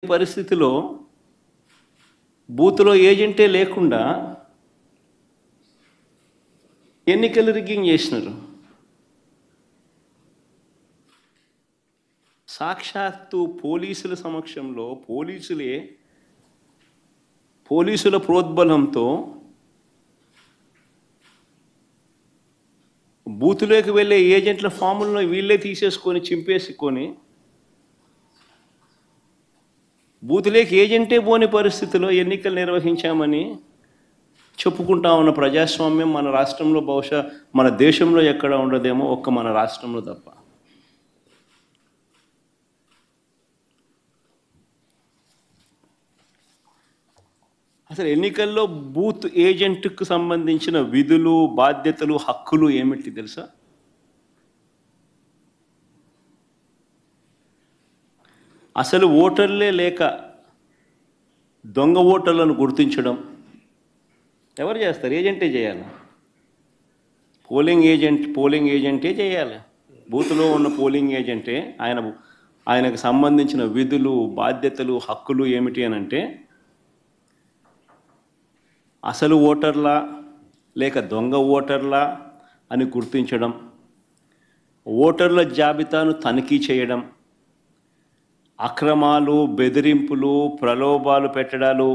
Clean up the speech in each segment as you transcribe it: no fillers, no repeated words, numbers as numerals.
పరిస్థితిలో బూత్లో ఏజెంటే లేకుండా ఎన్నికలు రిగ్గింగ్ చేసినారు. సాక్షాత్తు పోలీసుల సమక్షంలో పోలీసుల ప్రోద్బలంతో బూతులోకి వెళ్ళే ఏజెంట్ల ఫాములను వీళ్ళే తీసేసుకొని చింపేసుకొని బూతులోకి ఏజెంటే పోని పరిస్థితిలో ఎన్నికలు నిర్వహించామని చెప్పుకుంటా ఉన్న ప్రజాస్వామ్యం మన రాష్ట్రంలో, బహుశా మన దేశంలో ఎక్కడ ఉండదేమో, ఒక్క మన రాష్ట్రంలో తప్ప. అసలు ఎన్నికల్లో బూత్ ఏజెంట్కు సంబంధించిన విధులు, బాధ్యతలు, హక్కులు ఏమిటి తెలుసా? అసలు ఓటర్లే లేక దొంగ ఓటర్లను గుర్తించడం ఎవరు చేస్తారు? ఏజెంటే చేయాలి. పోలింగ్ ఏజెంటే చేయాలి. బూత్లో ఉన్న పోలింగ్ ఏజెంటే ఆయనకు సంబంధించిన విధులు, బాధ్యతలు, హక్కులు ఏమిటి అని అంటే, అసలు ఓటర్లా లేక దొంగ ఓటర్లా అని గుర్తించడం, ఓటర్ల జాబితాను తనిఖీ చేయడం, అక్రమాలు, బెదిరింపులు, ప్రలోభాలు పెట్టడాలు,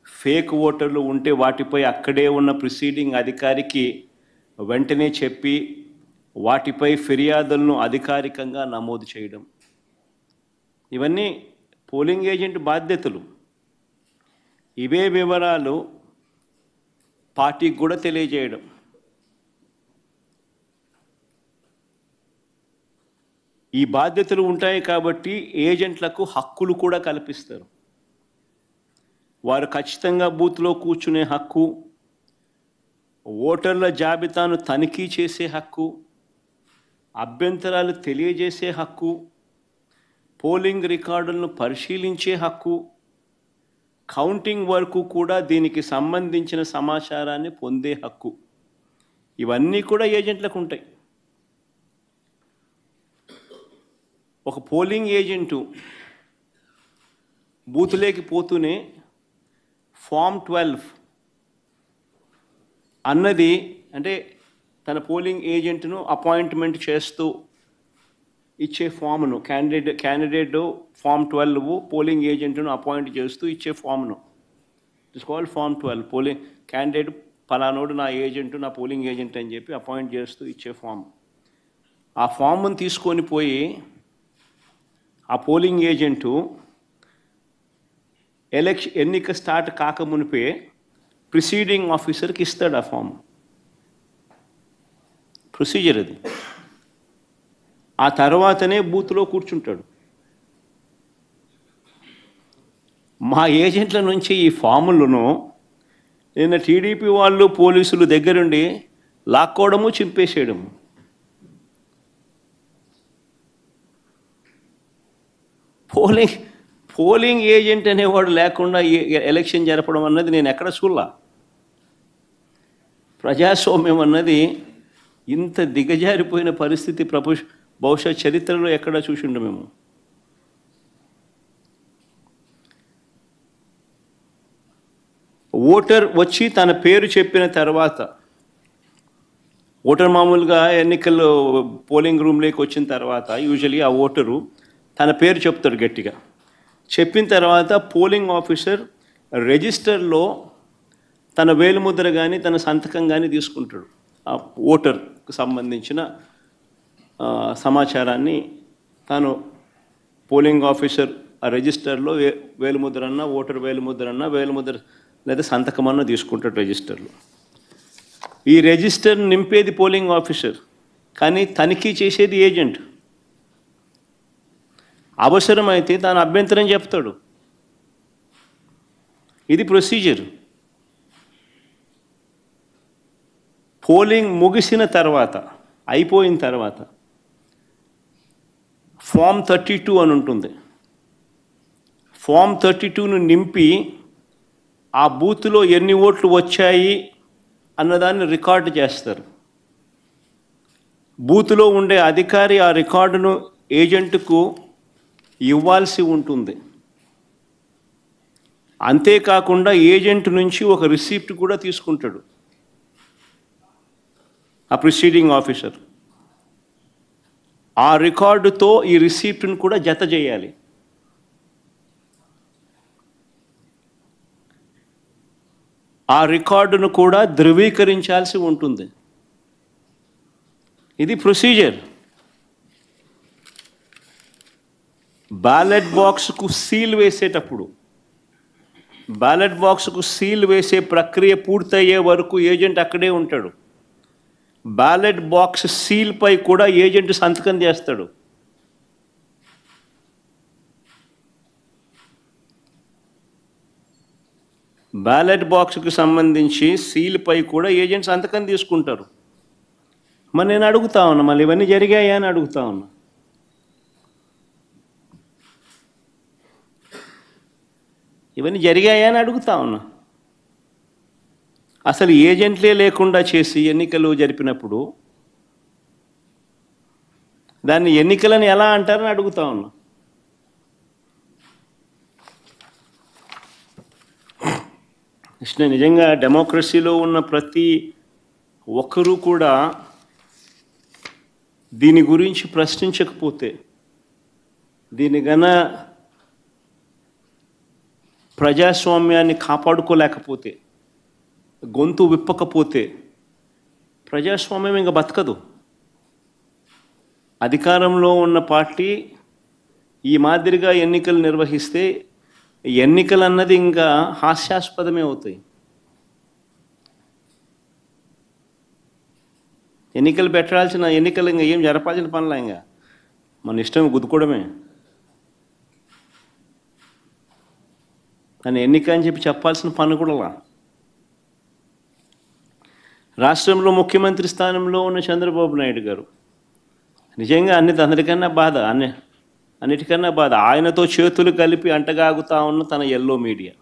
ఫేక్ ఓటర్లు ఉంటే వాటిపై అక్కడే ఉన్న ప్రిసీడింగ్ అధికారికి వెంటనే చెప్పి వాటిపై ఫిర్యాదులను అధికారికంగా నమోదు చేయడం, ఇవన్నీ పోలింగ్ ఏజెంట్ బాధ్యతలు. ఇవే వివరాలు పార్టీకి కూడా తెలియజేయడం. ఈ బాధ్యతలు ఉంటాయి కాబట్టి ఏజెంట్లకు హక్కులు కూడా కల్పిస్తారు. వారు ఖచ్చితంగా బూత్లో కూర్చునే హక్కు, ఓటర్ల జాబితాను తనిఖీ చేసే హక్కు, అభ్యంతరాలు తెలియజేసే హక్కు, పోలింగ్ రికార్డులను పరిశీలించే హక్కు, కౌంటింగ్ వరకు కూడా దీనికి సంబంధించిన సమాచారాన్ని పొందే హక్కు, ఇవన్నీ కూడా ఏజెంట్లకు ఉంటాయి. ఒక పోలింగ్ ఏజెంటు బూత్లోకి పోతూనే ఫామ్ 12 అన్నది, అంటే తన పోలింగ్ ఏజెంట్ను అపాయింట్మెంట్ చేస్తూ ఇచ్చే ఫామ్ను, క్యాండిడేట్ ఫామ్ 12 పోలింగ్ ఏజెంట్ను అపాయింట్ చేస్తూ ఇచ్చే ఫామ్ను, it's called form 12. Polling candidate పలానోడు నా ఏజెంటు, నా పోలింగ్ ఏజెంట్ అని చెప్పి అపాయింట్ చేస్తూ ఇచ్చే ఫామ్. ఆ ఫామ్ను తీసుకొని పోయి ఆ పోలింగ్ ఏజెంటు ఎన్నిక స్టార్ట్ కాకమునిపే ప్రిసీడింగ్ ఆఫీసర్కి ఇస్తాడు ఆ ఫామ్. ప్రొసీజర్ అది. ఆ తర్వాతనే బూత్లో కూర్చుంటాడు. మా ఏజెంట్ల నుంచి ఈ ఫాములను నిన్న టీడీపీ వాళ్ళు, పోలీసులు దగ్గరుండి లాక్కోవడము, చింపేసేయడము. పోలింగ్ ఏజెంట్ అనేవాడు లేకుండా ఎలక్షన్ జరపడం అన్నది నేను ఎక్కడ చూడలా. ప్రజాస్వామ్యం అన్నది ఇంత దిగజారిపోయిన పరిస్థితి బహుశా చరిత్రలో ఎక్కడా చూసిండు మేము. ఓటర్ వచ్చి తన పేరు చెప్పిన తర్వాత, ఓటర్ మామూలుగా ఎన్నికల్లో పోలింగ్ రూమ్లోకి వచ్చిన తర్వాత యూజువలీ ఆ ఓటరు తన పేరు చెప్తాడు గట్టిగా. చెప్పిన తర్వాత పోలింగ్ ఆఫీసర్ రిజిస్టర్లో తన వేలిముద్ర కానీ తన సంతకం కానీ తీసుకుంటాడు. ఆ ఓటర్కు సంబంధించిన సమాచారాన్ని తాను పోలింగ్ ఆఫీసర్ ఆ రిజిస్టర్లో వేలిముద్రన్నా, ఓటర్ వేలిముద్ర లేదా సంతకమన్నా తీసుకుంటాడు రిజిస్టర్లో. ఈ రిజిస్టర్ నింపేది పోలింగ్ ఆఫీసర్, కానీ తనిఖీ చేసేది ఏజెంట్. అవసరమైతే తాను అభ్యంతరం చెప్తాడు. ఇది ప్రొసీజర్. పోలింగ్ ముగిసిన తర్వాత, అయిపోయిన తర్వాత ఫామ్ 32 అని ఉంటుంది. ఫామ్ 32ను నింపి ఆ బూత్లో ఎన్ని ఓట్లు వచ్చాయి అన్నదాన్ని రికార్డు చేస్తారు. బూత్లో ఉండే అధికారి ఆ రికార్డును ఏజెంట్కు ఇవ్వాల్సి ఉంటుంది. అంతేకాకుండా ఏజెంట్ నుంచి ఒక రిసిప్ట్ కూడా తీసుకుంటాడు ఆ ప్రిసీడింగ్ ఆఫీసర్. ఆ రికార్డుతో ఈ రిసిప్ట్ను కూడా జత చేయాలి. ఆ రికార్డును కూడా ధృవీకరించాల్సి ఉంటుంది. ఇది ప్రొసీజర్. బ్యాలెట్ బాక్స్కు సీల్ వేసేటప్పుడు, బ్యాలెట్ బాక్స్కు సీల్ వేసే ప్రక్రియ పూర్తయ్యే వరకు ఏజెంట్ అక్కడే ఉంటాడు. బ్యాలెట్ బాక్స్ సీల్పై కూడా ఏజెంట్ సంతకం చేస్తాడు. బ్యాలెట్ బాక్స్కి సంబంధించి సీల్పై కూడా ఏజెంట్ సంతకం తీసుకుంటారు. మరి నేను అడుగుతా ఉన్నా, మళ్ళీ ఇవన్నీ జరిగాయా అని అడుగుతా ఉన్నా. ఇవన్నీ జరిగాయా అని అడుగుతా ఉన్నా. అసలు ఏజెంట్లే లేకుండా చేసి ఎన్నికలు జరిపినప్పుడు దాన్ని ఎన్నికలని ఎలా అంటారని అడుగుతా ఉన్నా. నిజంగా డెమోక్రసీలో ఉన్న ప్రతి ఒక్కరూ కూడా దీని గురించి ప్రశ్నించకపోతే, దీని గన ప్రజాస్వామ్యాన్ని కాపాడుకోలేకపోతే, గొంతు విప్పకపోతే ప్రజాస్వామ్యం ఇంకా బతకదు. అధికారంలో ఉన్న పార్టీ ఈ మాదిరిగా ఎన్నికలు నిర్వహిస్తే ఎన్నికలు అన్నది ఇంకా హాస్యాస్పదమే అవుతాయి. ఎన్నికలు పెట్టాల్సిన ఎన్నికలు ఇంకా ఏం జరపాల్సిన పనులా, ఇంకా మన ఇష్టం గుద్దుకోవడమే. కానీ ఎన్నిక అని చెప్పాల్సిన పని కూడా. రాష్ట్రంలో ముఖ్యమంత్రి స్థానంలో ఉన్న చంద్రబాబు నాయుడు గారు నిజంగా అందరికన్నా బాధ, అన్నిటికన్నా బాధ ఆయనతో చేతులు కలిపి అంటగాగుతా ఉన్న తన ఎల్లో మీడియా.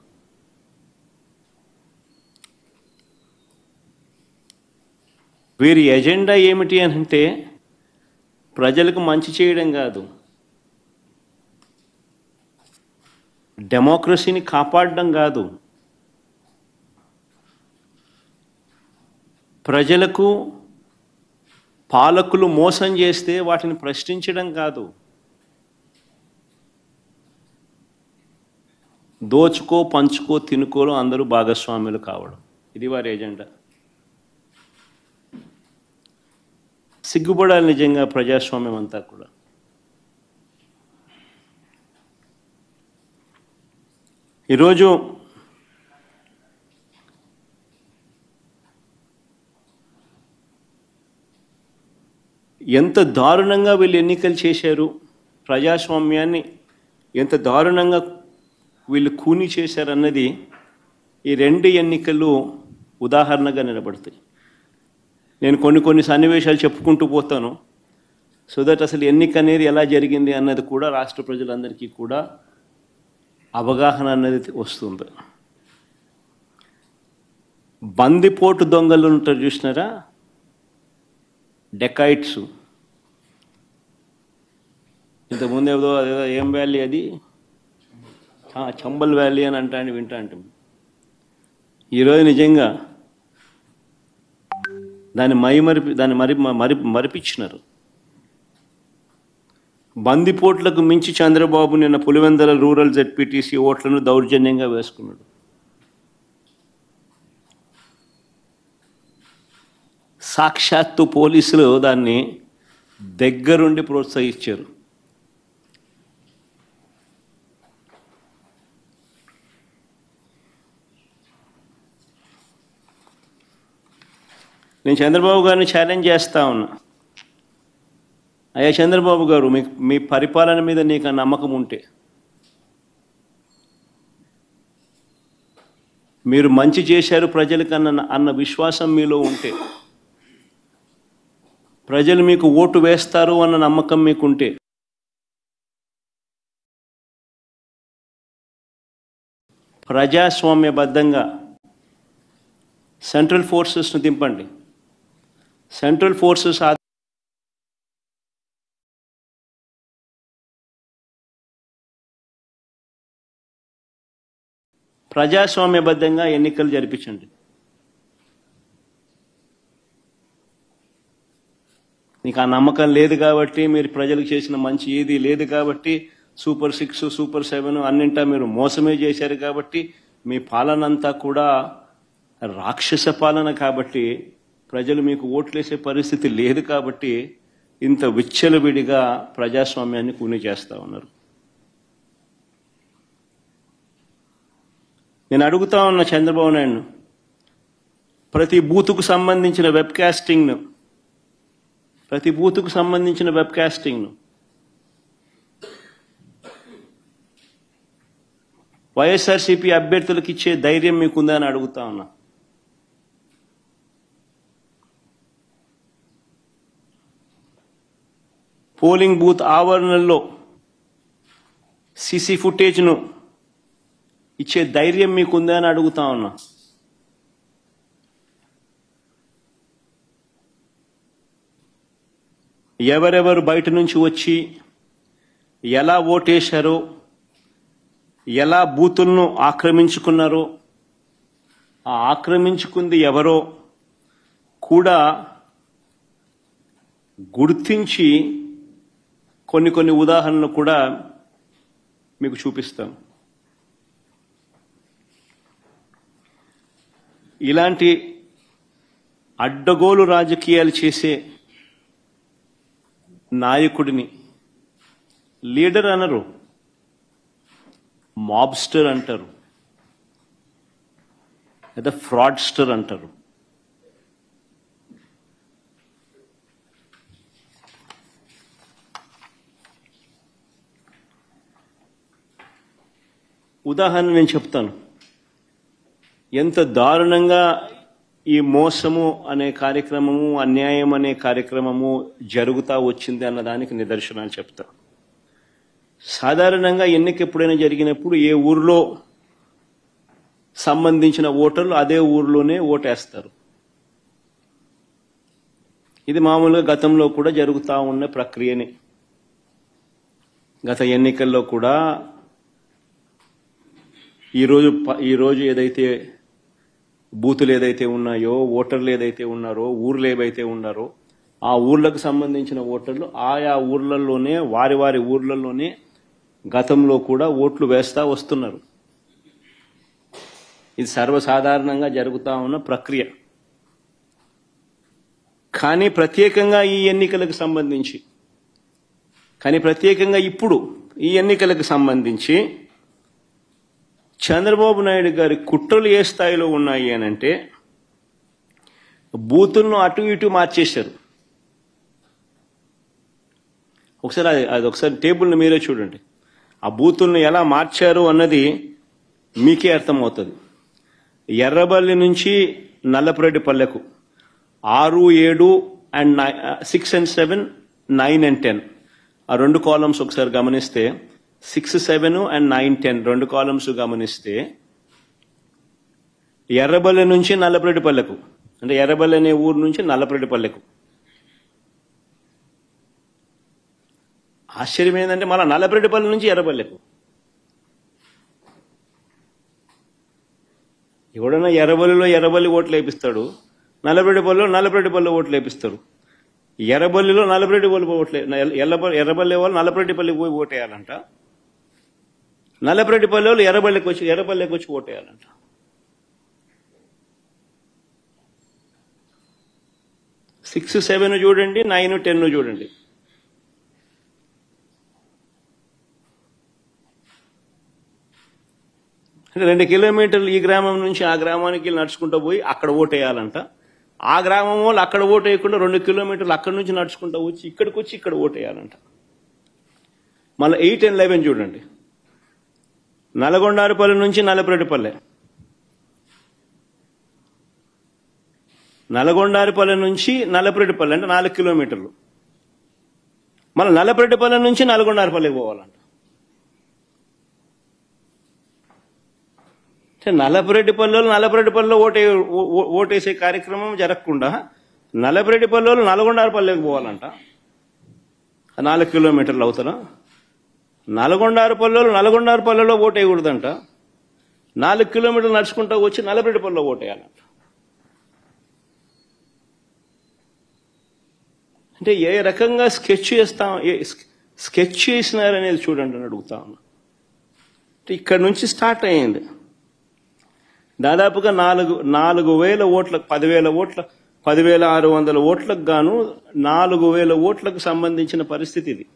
వీరి ఎజెండా ఏమిటి అని అంటే ప్రజలకు మంచి చేయడం కాదు, డెమోక్రసీని కాపాడడం కాదు, ప్రజలకు పాలకులు మోసం చేస్తే వాటిని ప్రశ్నించడం కాదు, దోచుకో పంచుకో తినుకోలో అందరూ భాగస్వాములు కావడం, ఇది వారి ఎజెండా. సిగ్గుపడాలి నిజంగా ప్రజాస్వామ్యం అంతా కూడా. ఈరోజు ఎంత దారుణంగా వీళ్ళు ఎన్నికలు చేశారు, ప్రజాస్వామ్యాన్ని ఎంత దారుణంగా వీళ్ళు కూని చేశారన్నది ఈ రెండు ఎన్నికలు ఉదాహరణగా నిలబడతాయి. నేను కొన్ని సన్నివేశాలు చెప్పుకుంటూ పోతాను, సో దట్ అసలు ఎన్నిక అనేది ఎలా జరిగింది అన్నది కూడా రాష్ట్ర ప్రజలందరికీ కూడా అవగాహన అన్నది వస్తుంది. బందిపోటు దొంగలు ఉంటారు చూసినారా, డెకాయిట్స్. ఇంతకుముందు ఏదో ఏం వ్యాలీ అది, చంబల్ వ్యాలీ అని వింటా అంటే ఈరోజు నిజంగా దాన్ని మరిపించినారు. బందిపోట్లకు మించి చంద్రబాబు నిన్న పులివెందుల రూరల్ జెడ్పీటీసీ ఓట్లను దౌర్జన్యంగా వేసుకున్నాడు. సాక్షాత్తు పోలీసులు దాన్ని దగ్గరుండి ప్రోత్సహించారు. నేను చంద్రబాబు గారిని ఛాలెంజ్ చేస్తా ఉన్నా, అయ్యా చంద్రబాబు గారు, మీ పరిపాలన మీద నీకు నమ్మకం ఉంటే, మీరు మంచి చేశారు ప్రజలకు అన్న విశ్వాసం మీలో ఉంటే, ప్రజలు మీకు ఓటు వేస్తారు అన్న నమ్మకం మీకుంటే, ప్రజాస్వామ్యబద్ధంగా సెంట్రల్ ఫోర్సెస్ను దింపండి. సెంట్రల్ ఫోర్సెస్ ప్రజాస్వామ్యబద్ధంగా ఎన్నికలు జరిపించండి. మీకు ఆ నమ్మకం లేదు కాబట్టి, మీరు ప్రజలకు చేసిన మంచి ఏది లేదు కాబట్టి, సూపర్ 6, సూపర్ 7 అన్నింటా మీరు మోసమే చేశారు కాబట్టి, మీ పాలనంతా కూడా రాక్షస పాలన కాబట్టి, ప్రజలు మీకు ఓట్లేసే పరిస్థితి లేదు కాబట్టి ఇంత విచ్చలవిడిగా ప్రజాస్వామ్యాన్ని కూని చేస్తా ఉన్నారు. నేను అడుగుతా ఉన్న చంద్రబాబు నాయుడు, ప్రతి బూతుకు సంబంధించిన వెబ్ కాస్టింగ్ను వైఎస్ఆర్సీపీ అభ్యర్థులకు ఇచ్చే ధైర్యం మీకుందా అని అడుగుతా ఉన్నా. పోలింగ్ బూత్ ఆవరణల్లో సీసీ ఫుటేజ్ను ఇచ్చే ధైర్యం మీకుందా అని అడుగుతా ఉన్నా. ఎవరెవరు బయట నుంచి వచ్చి ఎలా ఓటేశారో, ఎలా బూతులను ఆక్రమించుకున్నారో, ఆ ఆక్రమించుకుంది ఎవరో కూడా గుర్తించి కొన్ని ఉదాహరణలు కూడా మీకు చూపిస్తాం. ఇలాంటి అడ్డగోలు రాజకీయాలు చేసే నాయకుడిని లీడర్ అనరు, మాబ్స్టర్ అంటారు, లేదా ఫ్రాడ్స్టర్ అంటారు. ఉదాహరణ నేను చెప్తాను. ఎంత దారుణంగా ఈ మోసము అనే కార్యక్రమము, అన్యాయం అనే కార్యక్రమము జరుగుతూ వచ్చింది అన్నదానికి నిదర్శనాలు చెప్తా. సాధారణంగా ఎన్నిక ఎప్పుడైనా జరిగినప్పుడు ఏ ఊర్లో సంబంధించిన ఓటర్లు అదే ఊర్లోనే ఓటేస్తారు. ఇది మామూలుగా గతంలో కూడా జరుగుతూ ఉన్న ప్రక్రియనే. గత ఎన్నికల్లో కూడా ఈరోజు ఏదైతే బూతులు ఏదైతే ఉన్నాయో, ఓటర్లు ఏదైతే ఉన్నారో, ఊర్లు ఏవైతే ఉన్నారో, ఆ ఊర్లకు సంబంధించిన ఓటర్లు ఆయా ఊర్లలోనే, వారి ఊర్లలోనే గతంలో కూడా ఓట్లు వేస్తా వస్తున్నారు. ఇది సర్వసాధారణంగా జరుగుతూ ఉన్న ప్రక్రియ. కానీ ప్రత్యేకంగా ఈ ఎన్నికలకు సంబంధించి, ఇప్పుడు ఈ ఎన్నికలకు సంబంధించి చంద్రబాబు నాయుడు గారి కుట్రలు ఏ స్థాయిలో ఉన్నాయి అనంటే, బూతులను అటు ఇటు మార్చేశారు. ఒకసారి టేబుల్ని మీరే చూడండి. ఆ బూతులను ఎలా మార్చారు అన్నది మీకే అర్థమవుతుంది. ఎర్రబల్లి నుంచి నల్లపురెడ్డిపల్లెకు 6, 7 and 6 and 7, 9 and 10 ఆ రెండు కాలమ్స్ ఒకసారి గమనిస్తే, 6, 7 and 9, 10 రెండు కాలమ్స్ గమనిస్తే, ఎర్రబల్లి నుంచి నల్లపురెడ్డిపల్లెకు, అంటే ఎర్రబల్లి అనే ఊరు నుంచి నల్లపురెడ్డిపల్లెకు. ఆశ్చర్యం ఏంటంటే మళ్ళీ నల్లపురెడ్డిపల్లి నుంచి ఎర్రబల్లెకు. ఎవడన్నా ఎర్రబల్లి ఓట్లు వేపిస్తాడు, నల్లపురెడ్డిపల్లిలో ఓట్లు వేపిస్తారు. ఎర్రబల్లిలో నల్లపురెడ్డిపల్లి ఓట్లు, ఎర్రబల్లి వాళ్ళు నల్లపురెడ్డిపల్లికి పోయి ఓటేయాలంట. నల్లపురెడ్డిపల్లి వాళ్ళు ఎర్రబల్లికి వచ్చి ఓటేయాలంట. సిక్స్ 7 చూడండి, 9, 10 చూడండి. అంటే 2 కిలోమీటర్లు ఈ గ్రామం నుంచి ఆ గ్రామానికి నడుచుకుంటూ పోయి అక్కడ ఓటేయాలంట. ఆ గ్రామం వాళ్ళు అక్కడ ఓటు వేయకుండా 2 కిలోమీటర్లు అక్కడి నుంచి నడుచుకుంటూ వచ్చి ఇక్కడ ఓటేయాలంట. మళ్ళీ 8 and 11 చూడండి. నల్గొండారుపల్లి నుంచి నల్లపురెడ్డిపల్లె, నల్గొండారుపల్లి నుంచి నల్లపురెడ్డిపల్లె అంటే 4 కిలోమీటర్లు. మళ్ళీ నల్లపురెడ్డిపల్లె నుంచి నల్గొండారుపల్లికి పోవాలంట. నల్లపురెడ్డిపల్లిలో ఓటేసే కార్యక్రమం జరగకుండా నల్లపురెడ్డిపల్లిలో నల్గొండారుపల్లికి పోవాలంట. 4 కిలోమీటర్లు అవుతారా? నల్గొండారుపల్లిలో ఓటేయకూడదంట. 4 కిలోమీటర్లు నడుచుకుంటూ వచ్చి నల్లబెడ్డిపల్లిలో ఓటేయాలంట. అంటే ఏ రకంగా స్కెచ్ చేసినారనేది చూడండి అని అడుగుతా ఉన్నా. ఇక్కడ నుంచి స్టార్ట్ అయ్యింది. దాదాపుగా 4,000 ఓట్లకు 10,600 ఓట్లకు గాను 4,000 ఓట్లకు సంబంధించిన పరిస్థితి ఇది.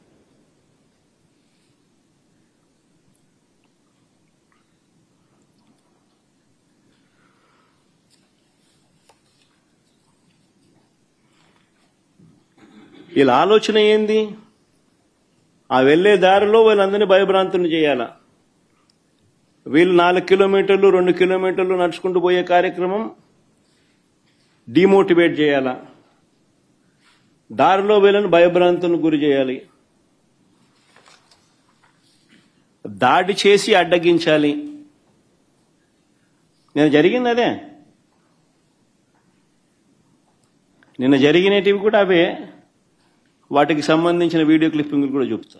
వీళ్ళ ఆలోచన ఏంది? ఆ వెళ్లే దారిలో వీళ్ళందరినీ భయభ్రాంతులు చేయాలా. వీళ్ళు 4 కిలోమీటర్లు 2 కిలోమీటర్లు నడుచుకుంటూ పోయే కార్యక్రమం డిమోటివేట్ చేయాలా. దారిలో వీళ్ళని భయభ్రాంతులకు గురి చేయాలి. దాడి చేసి అడ్డగించాలి. నిన్న జరిగింది అదే. నిన్న జరిగినటివి కూడా అవే. వాటికి సంబంధించిన వీడియో క్లిప్పింగ్లు కూడా చూపుతా.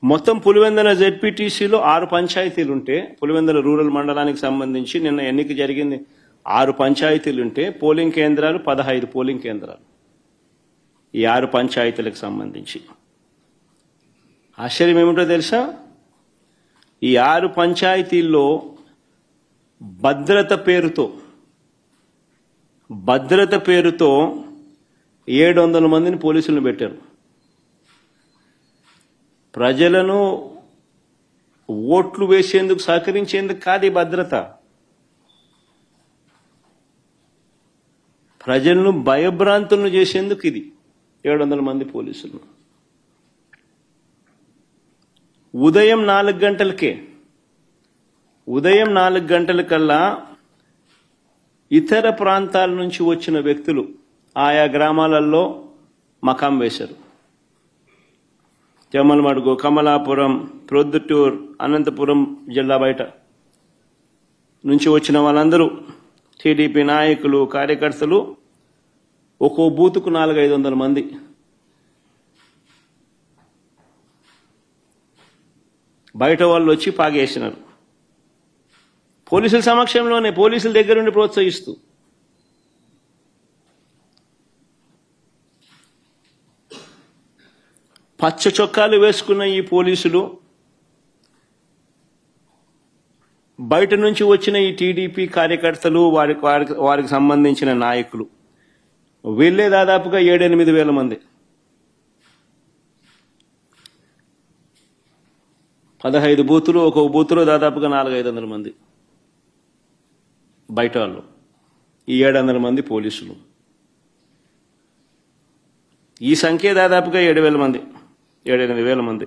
మొత్తం పులివెందుల జెడ్పీటీసీలో 6 పంచాయతీలు ఉంటే, పులివెందుల రూరల్ మండలానికి సంబంధించి నిన్న ఎన్నిక జరిగింది 6 పంచాయతీలు ఉంటే, పోలింగ్ కేంద్రాలు 15 పోలింగ్ కేంద్రాలు ఈ 6 పంచాయతీలకు సంబంధించి. ఆశ్చర్యం ఏమిటో తెలుసా? ఈ 6 పంచాయతీల్లో భద్రత పేరుతో 700 మందిని పోలీసులను పెట్టారు. ప్రజలను ఓట్లు వేసేందుకు సహకరించేందుకు కాదు ఈ భద్రత. ప్రజలను భయభ్రాంతులను చేసేందుకు ఇది 700 మంది పోలీసులు. ఉదయం 4 గంటలకల్లా ఇతర ప్రాంతాల నుంచి వచ్చిన వ్యక్తులు ఆయా గ్రామాలలో మకాం వేశారు. జమ్మలమడుగు, కమలాపురం, ప్రొద్దుటూర్, అనంతపురం జిల్లా బయట నుంచి వచ్చిన వాళ్ళందరూ టీడీపీ నాయకులు, కార్యకర్తలు ఒక్కో బూతుకు 400-500 మంది. బయట వాళ్ళు వచ్చి పాగేసినారు. పోలీసుల సమక్షంలోనే, పోలీసుల దగ్గరుండి ప్రోత్సహిస్తూ. పచ్చ చొక్కాలు వేసుకున్న ఈ పోలీసులు బయట నుంచి వచ్చిన ఈ టీడీపీ కార్యకర్తలు, వారికి సంబంధించిన నాయకులు వీళ్ళే దాదాపుగా 7-8 వేల మంది. 15 బూతులు, ఒక్కొక్క బూతులో దాదాపుగా 400-500 మంది బయట వాళ్ళు. ఈ 700 మంది పోలీసులు. ఈ సంఖ్య దాదాపుగా 7,000 మంది, 7-8 వేల మంది.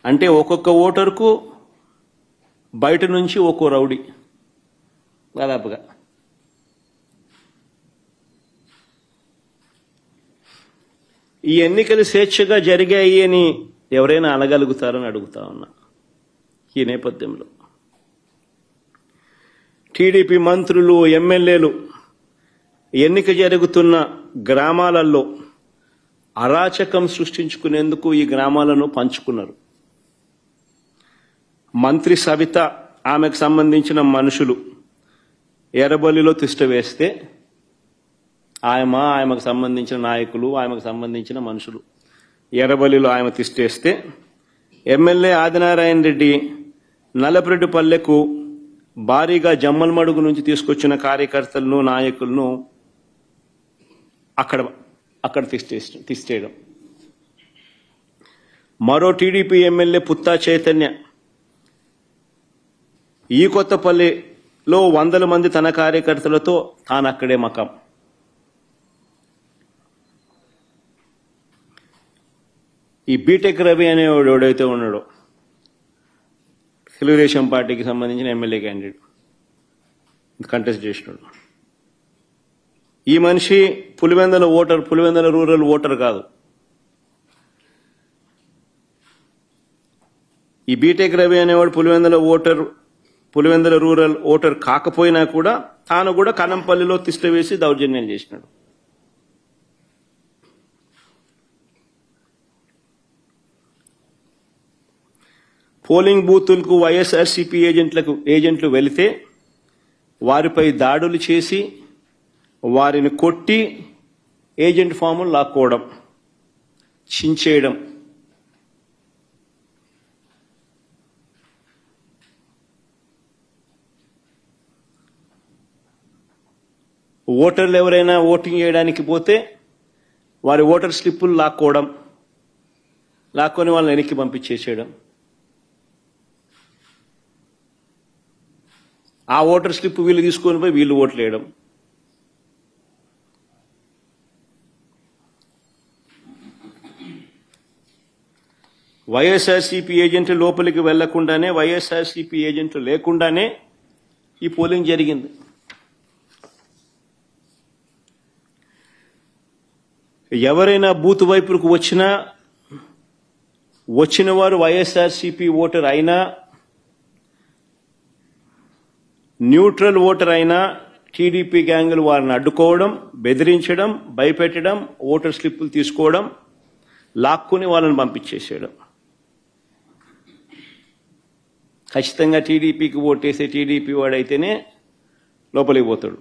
అంటే ఒక్కొక్క ఓటరుకు బయట నుంచి ఒక్కో రౌడీ దాదాపుగా. ఈ ఎన్నికలు స్వేచ్ఛగా జరిగాయి అని ఎవరైనా అనగలుగుతారని అడుగుతా ఉన్నా. ఈ నేపథ్యంలో టీడీపీ మంత్రులు, ఎమ్మెల్యేలు ఎన్నిక జరుగుతున్న గ్రామాలలో అరాచకం సృష్టించుకునేందుకు ఈ గ్రామాలను పంచుకున్నారు. మంత్రి సవిత, ఆమెకు సంబంధించిన మనుషులు ఎర్రబల్లిలో తిష్ట వేస్తే, ఆమెకు సంబంధించిన నాయకులు, ఆమెకు సంబంధించిన మనుషులు ఎర్రబల్లిలో ఆమె తిష్టేస్తే, ఎమ్మెల్యే ఆదినారాయణ రెడ్డి నల్లపరెడ్డిపల్లెకు భారీగా జమ్మలమడుగు నుంచి తీసుకొచ్చిన కార్యకర్తలను, నాయకులను అక్కడ తిష్టేయడం. మరో టీడీపీ ఎమ్మెల్యే పుత్తా చైతన్య ఈ కొత్తపల్లిలో 100 మంది తన కార్యకర్తలతో తాను అక్కడే మకాం. ఈ బీటెక్ రవి అనేవాడు ఎవడైతే ఉన్నాడో, తెలుగుదేశం పార్టీకి సంబంధించిన ఎమ్మెల్యే క్యాండిడేట్, కంటెస్ట్ చేసినాడు. ఈ మనిషి పులివెందుల రూరల్ ఓటర్ కాదు. ఈ బీటెక్ రవి అనేవాడు పులివెందుల రూరల్ ఓటర్ కాకపోయినా కూడా తాను కూడా కనంపల్లిలో తిష్ట వేసి దౌర్జన్యం చేసినాడు. పోలింగ్ బూతులకు వైఎస్ఆర్సీపీ ఏజెంట్లు వెళితే వారిపై దాడులు చేసి వారిని కొట్టి ఏజెంట్ ఫాములు లాక్కోవడం, చించేయడం, ఓటర్లు ఎవరైనా ఓటింగ్ చేయడానికి పోతే వారి ఓటర్ స్లిప్పులు లాక్కొని వాళ్ళని వెనక్కి పంపించేసేయడం, ఆ ఓటర్ స్లిప్ వీళ్ళు తీసుకొని పోయి వీళ్ళు ఓట్లు వేయడం, వైఎస్ఆర్సీపీ ఏజెంట్లు లోపలికి వెళ్లకుండానే, వైఎస్ఆర్సీపీ ఏజెంట్లు లేకుండానే ఈ పోలింగ్ జరిగింది. ఎవరైనా బూత్ వైపుకు వచ్చిన వారు వైఎస్ఆర్సీపీ ఓటర్ అయినా, న్యూట్రల్ ఓటర్ అయినా టీడీపీ గ్యాంగులు వారిని అడ్డుకోవడం, బెదిరించడం, భయపెట్టడం, ఓటర్ స్లిప్పులు తీసుకోవడం, లాక్కుని వాళ్ళని పంపించేసేయడం. ఖచ్చితంగా టీడీపీకి ఓటేసే టీడీపీ వాడైతేనే లోపలికి పోతాడు.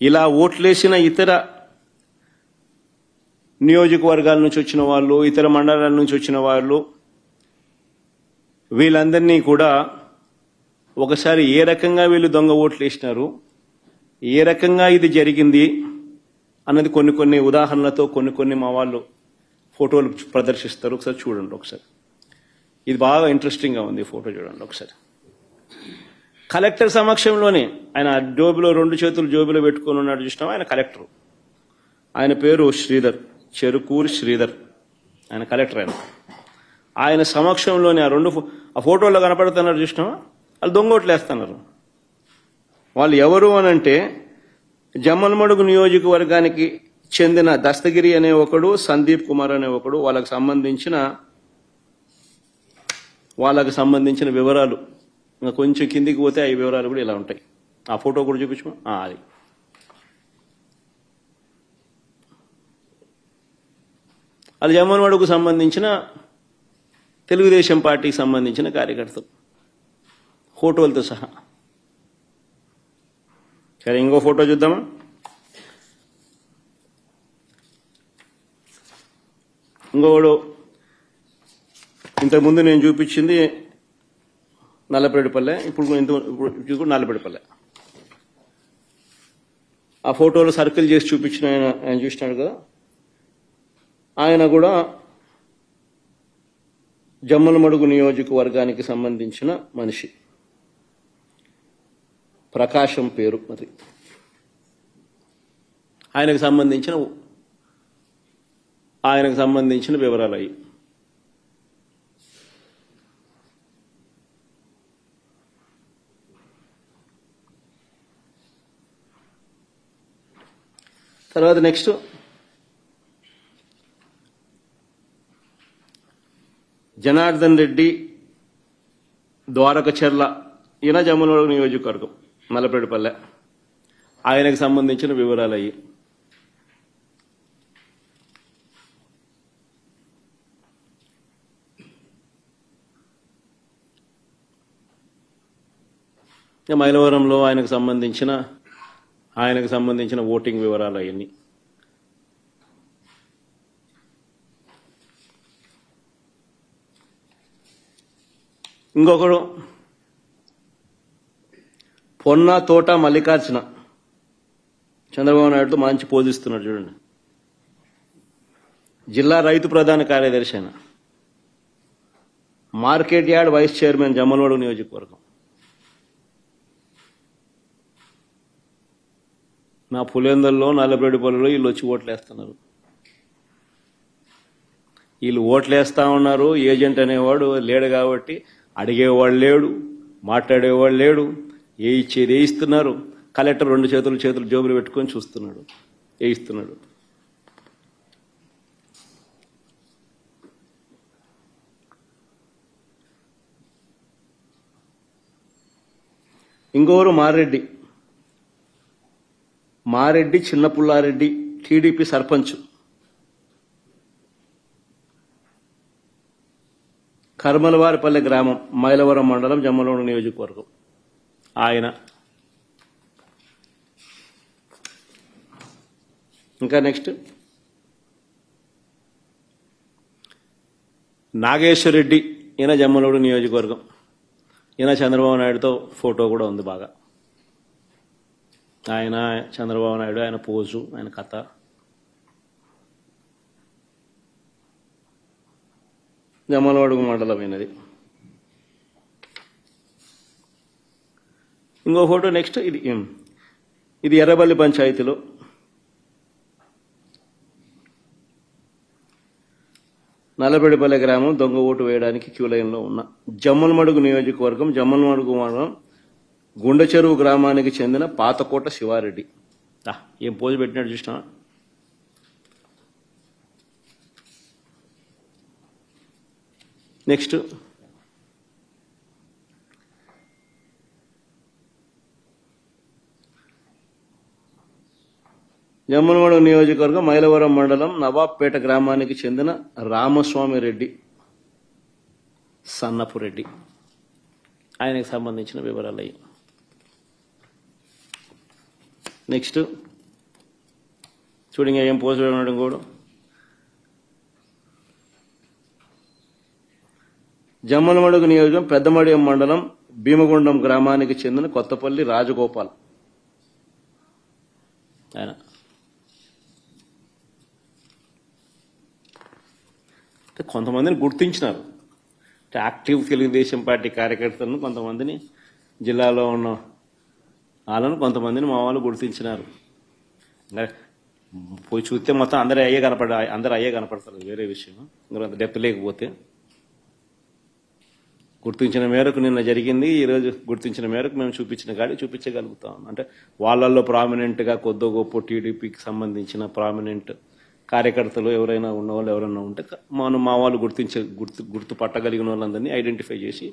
ఇలా ఓట్లేసిన ఇతర నియోజకవర్గాల నుంచి వచ్చిన వాళ్ళు, ఇతర మండలాల నుంచి వచ్చిన వాళ్ళు, వీళ్ళందరినీ కూడా ఒకసారి ఏ రకంగా వీళ్ళు దొంగ ఓట్లు వేసినారు, ఏ రకంగా ఇది జరిగింది అన్నది కొన్ని ఉదాహరణలతో కొన్ని మా వాళ్ళు ఫోటోలు ప్రదర్శిస్తారు. ఒకసారి చూడండి. ఒకసారి ఇది బాగా ఇంట్రెస్టింగ్గా ఉంది. ఫోటో చూడండి ఒకసారి. కలెక్టర్ సమక్షంలోనే ఆయన జోబులో 2 చేతులు జోబులో పెట్టుకొని ఉన్నాడు చూసినాం. ఆయన కలెక్టర్, ఆయన పేరు శ్రీధర్, చెరుకూరి శ్రీధర్. ఆయన కలెక్టర్. ఆయన సమక్షంలోనే ఆ ఫోటోలో కనపడుతున్నారు చూసినామా, వాళ్ళు దొంగోట్లు వేస్తున్నారు. వాళ్ళు ఎవరు అనంటే జమ్మలమడుగు నియోజకవర్గానికి చెందిన దస్తగిరి అనే ఒకడు, సందీప్ కుమార్ అనే ఒకడు. వాళ్ళకు సంబంధించిన వివరాలు ఇంకా కొంచెం కిందికి పోతే ఆ వివరాలు కూడా ఇలా ఉంటాయి. ఆ ఫోటో కూడా చూపించమా. అది వాళ్ళు జమ్మలమడుగుకు సంబంధించిన తెలుగుదేశం పార్టీకి సంబంధించిన కార్యకర్తలు ఫోటోలతో సహా. సరే, ఇంకో ఫోటో చూద్దామా. ఇంకోడు ఇంతకుముందు నేను చూపించింది నల్లపరెడ్డిపల్లె, ఇప్పుడు నల్లపరెడ్డిపల్లె. ఆ ఫోటోలో సర్కిల్ చేసి చూపించిన ఆయన చూసినాడు కదా, ఆయన కూడా జమ్మలమడుగు నియోజకవర్గానికి సంబంధించిన మనిషి. ప్రకాశం పేరు మరి. ఆయనకు సంబంధించిన వివరాలు అయ్యి. తర్వాత నెక్స్ట్ జనార్దన్ రెడ్డి, ద్వారకచర్ల, ఈయన జమ్మలమడుగు నియోజకవర్గం, నల్లపరెడ్డిపల్లె. ఆయనకు సంబంధించిన వివరాలు అయ్యి. మైలవరంలో ఆయనకు సంబంధించిన ఓటింగ్ వివరాలు అవన్నీ. ఇంకొకడు పొన్న తోట మల్లికార్జున, చంద్రబాబు నాయుడుతో మంచి పోజిస్తున్నాడు చూడండి. జిల్లా రైతు ప్రధాన కార్యదర్శి అయిన, market yard vice chairman, Jammalamadugu నియోజకవర్గం. నా పులివెందుల్లో, నల్లపరెడ్డిపల్లిలో వీళ్ళు వచ్చి ఓట్లేస్తున్నారు. వీళ్ళు ఓట్లేస్తా ఉన్నారు. ఏజెంట్ అనేవాడు లేడు కాబట్టి అడిగేవాడు లేడు, మాట్లాడేవాడు లేడు. ఏ ఇచ్చేది వేయిస్తున్నారు. కలెక్టర్ 2 చేతులు జోబులు పెట్టుకొని చూస్తున్నాడు, వేయిస్తున్నాడు. ఇంకొకరు మారెడ్డి చిన్నపుల్లారెడ్డి, టీడీపీ సర్పంచ్. కర్మలవారిపల్లె గ్రామం, మైలవరం మండలం, జమ్మలమడుగు నియోజకవర్గం. ఆయన ఇంకా నెక్స్ట్ నాగేశ్వర్ రెడ్డి, ఈయన జమ్మలమడుగు నియోజకవర్గం. ఈయన చంద్రబాబు నాయుడుతో ఫోటో కూడా ఉంది బాగా. ఆయన చంద్రబాబు నాయుడు, ఆయన పోజు, ఆయన కథ. జమ్మలమడుగు మండలం అయినది. ఇంకో ఫోటో నెక్స్ట్. ఇది ఎర్రబల్లి పంచాయతీలో నల్లబెడిపల్లె గ్రామం, దొంగ ఓటు వేయడానికి క్యూ లైన్లో ఉన్న. జమ్మలమడుగు నియోజకవర్గం, జమ్మలమడుగు మండలం, గుండెచెరువు గ్రామానికి చెందిన పాతకోట శివారెడ్డి. ఏం పోజు పెట్టినట్టు చూసినా. నెక్స్ట్ జమ్మలమడుగు నియోజకవర్గం, మైలవరం మండలం, నవాబ్పేట గ్రామానికి చెందిన రామస్వామి రెడ్డి, సన్నపు రెడ్డి. ఆయనకు సంబంధించిన వివరాలు అయ్యి. నెక్స్ట్ చూడండి ఏం పోస్ట్ చేయడం కూడా. జమ్మలమడుగు నియోజకవర్గం, పెద్దమడియం మండలం, భీమగుండం గ్రామానికి చెందిన కొత్తపల్లి రాజగోపాల్. ఆయన కొంతమందిని గుర్తించినారు. యాక్టివ్ తెలుగుదేశం పార్టీ కార్యకర్తలను, కొంతమందిని జిల్లాలో ఉన్న వాళ్ళను, కొంతమందిని మా వాళ్ళు గుర్తించినారు. పోయి చూస్తే మొత్తం అందరూ అయ్యే కనపడతారు, వేరే విషయం. అంత డెప్త్ లేకపోతే గుర్తించిన మేరకు నిన్న జరిగింది. ఈరోజు గుర్తించిన మేరకు మేము చూపించిన గాడి చూపించగలుగుతాం. అంటే వాళ్ళల్లో ప్రామినెంట్గా కొద్దో గొప్ప టీడీపీకి సంబంధించిన ప్రామినెంట్ కార్యకర్తలు ఎవరైనా ఉన్నవాళ్ళు ఎవరైనా ఉంటే మా వాళ్ళు గుర్తుపట్టగలిగిన వాళ్ళందరినీ ఐడెంటిఫై చేసి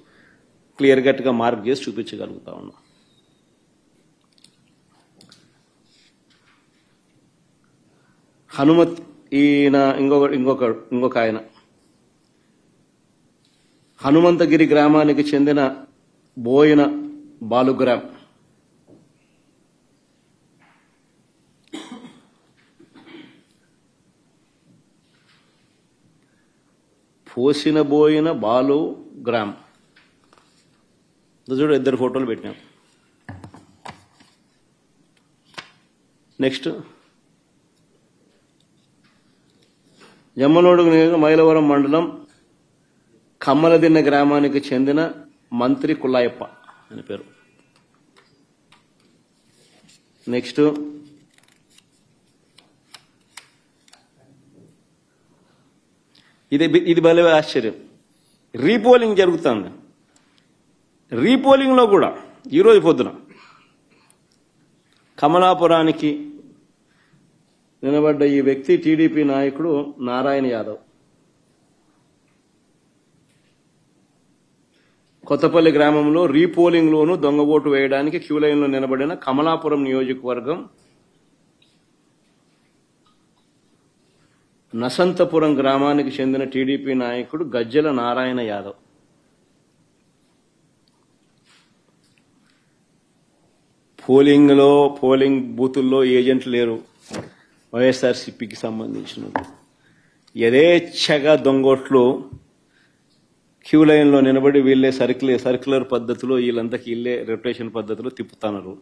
క్లియర్ కట్గా మార్క్ చేసి చూపించగలుగుతా ఉన్నాం. హనుమత్, ఈయన ఇంకొక ఆయన హనుమంతగిరి గ్రామానికి చెందిన బోయిన బాలుగ్రామ్. పోసిన బోయిన బాలుగ్రామ్. చూడు, ఇద్దరు ఫోటోలు పెట్టినాం. నెక్స్ట్ జమ్మలమడుగు నియోజకవర్గం, మైలవరం మండలం, కమ్మలదిన్న గ్రామానికి చెందిన మంత్రి కుల్లాయప్ప అని పేరు. నెక్స్ట్ ఇది భలే ఆశ్చర్యం. రీపోలింగ్ జరుగుతుంది. రీపోలింగ్లో కూడా ఈరోజు పొద్దున కమలాపురానికి నిలబడ్డ ఈ వ్యక్తి టీడీపీ నాయకుడు నారాయణ యాదవ్. కొత్తపల్లి గ్రామంలో రీపోలింగ్లోనూ దొంగ ఓటు వేయడానికి క్యూ లైన్లో నిలబడిన కమలాపురం నియోజకవర్గం నసంతపురం గ్రామానికి చెందిన టీడీపీ నాయకుడు గజ్జెల నారాయణ యాదవ్. పోలింగ్ బూతుల్లో ఏజెంట్లు లేరు. వైఎస్ఆర్సీపీకి సంబంధించిన యథేచ్ఛగా దొంగోట్లు క్యూ లైన్లో నిలబడి వీళ్ళే సర్క్యులర్ పద్ధతిలో వీళ్ళంతకి వీళ్ళే రొటేషన్ పద్ధతిలో తిప్పుతున్నారు.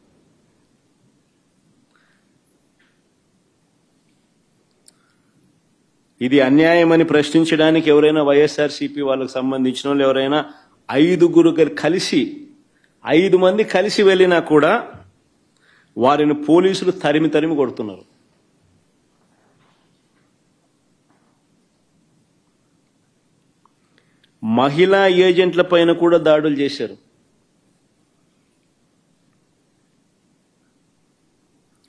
ఇది అన్యాయమని ప్రశ్నించడానికి ఎవరైనా వైఎస్ఆర్సీపీ వాళ్ళకు సంబంధించిన వాళ్ళు ఎవరైనా 5 మంది కలిసి వెళ్ళినా కూడా వారిని పోలీసులు తరిమి కొడుతున్నారు. మహిళా ఏజెంట్ల పైన కూడా దాడులు చేశారు.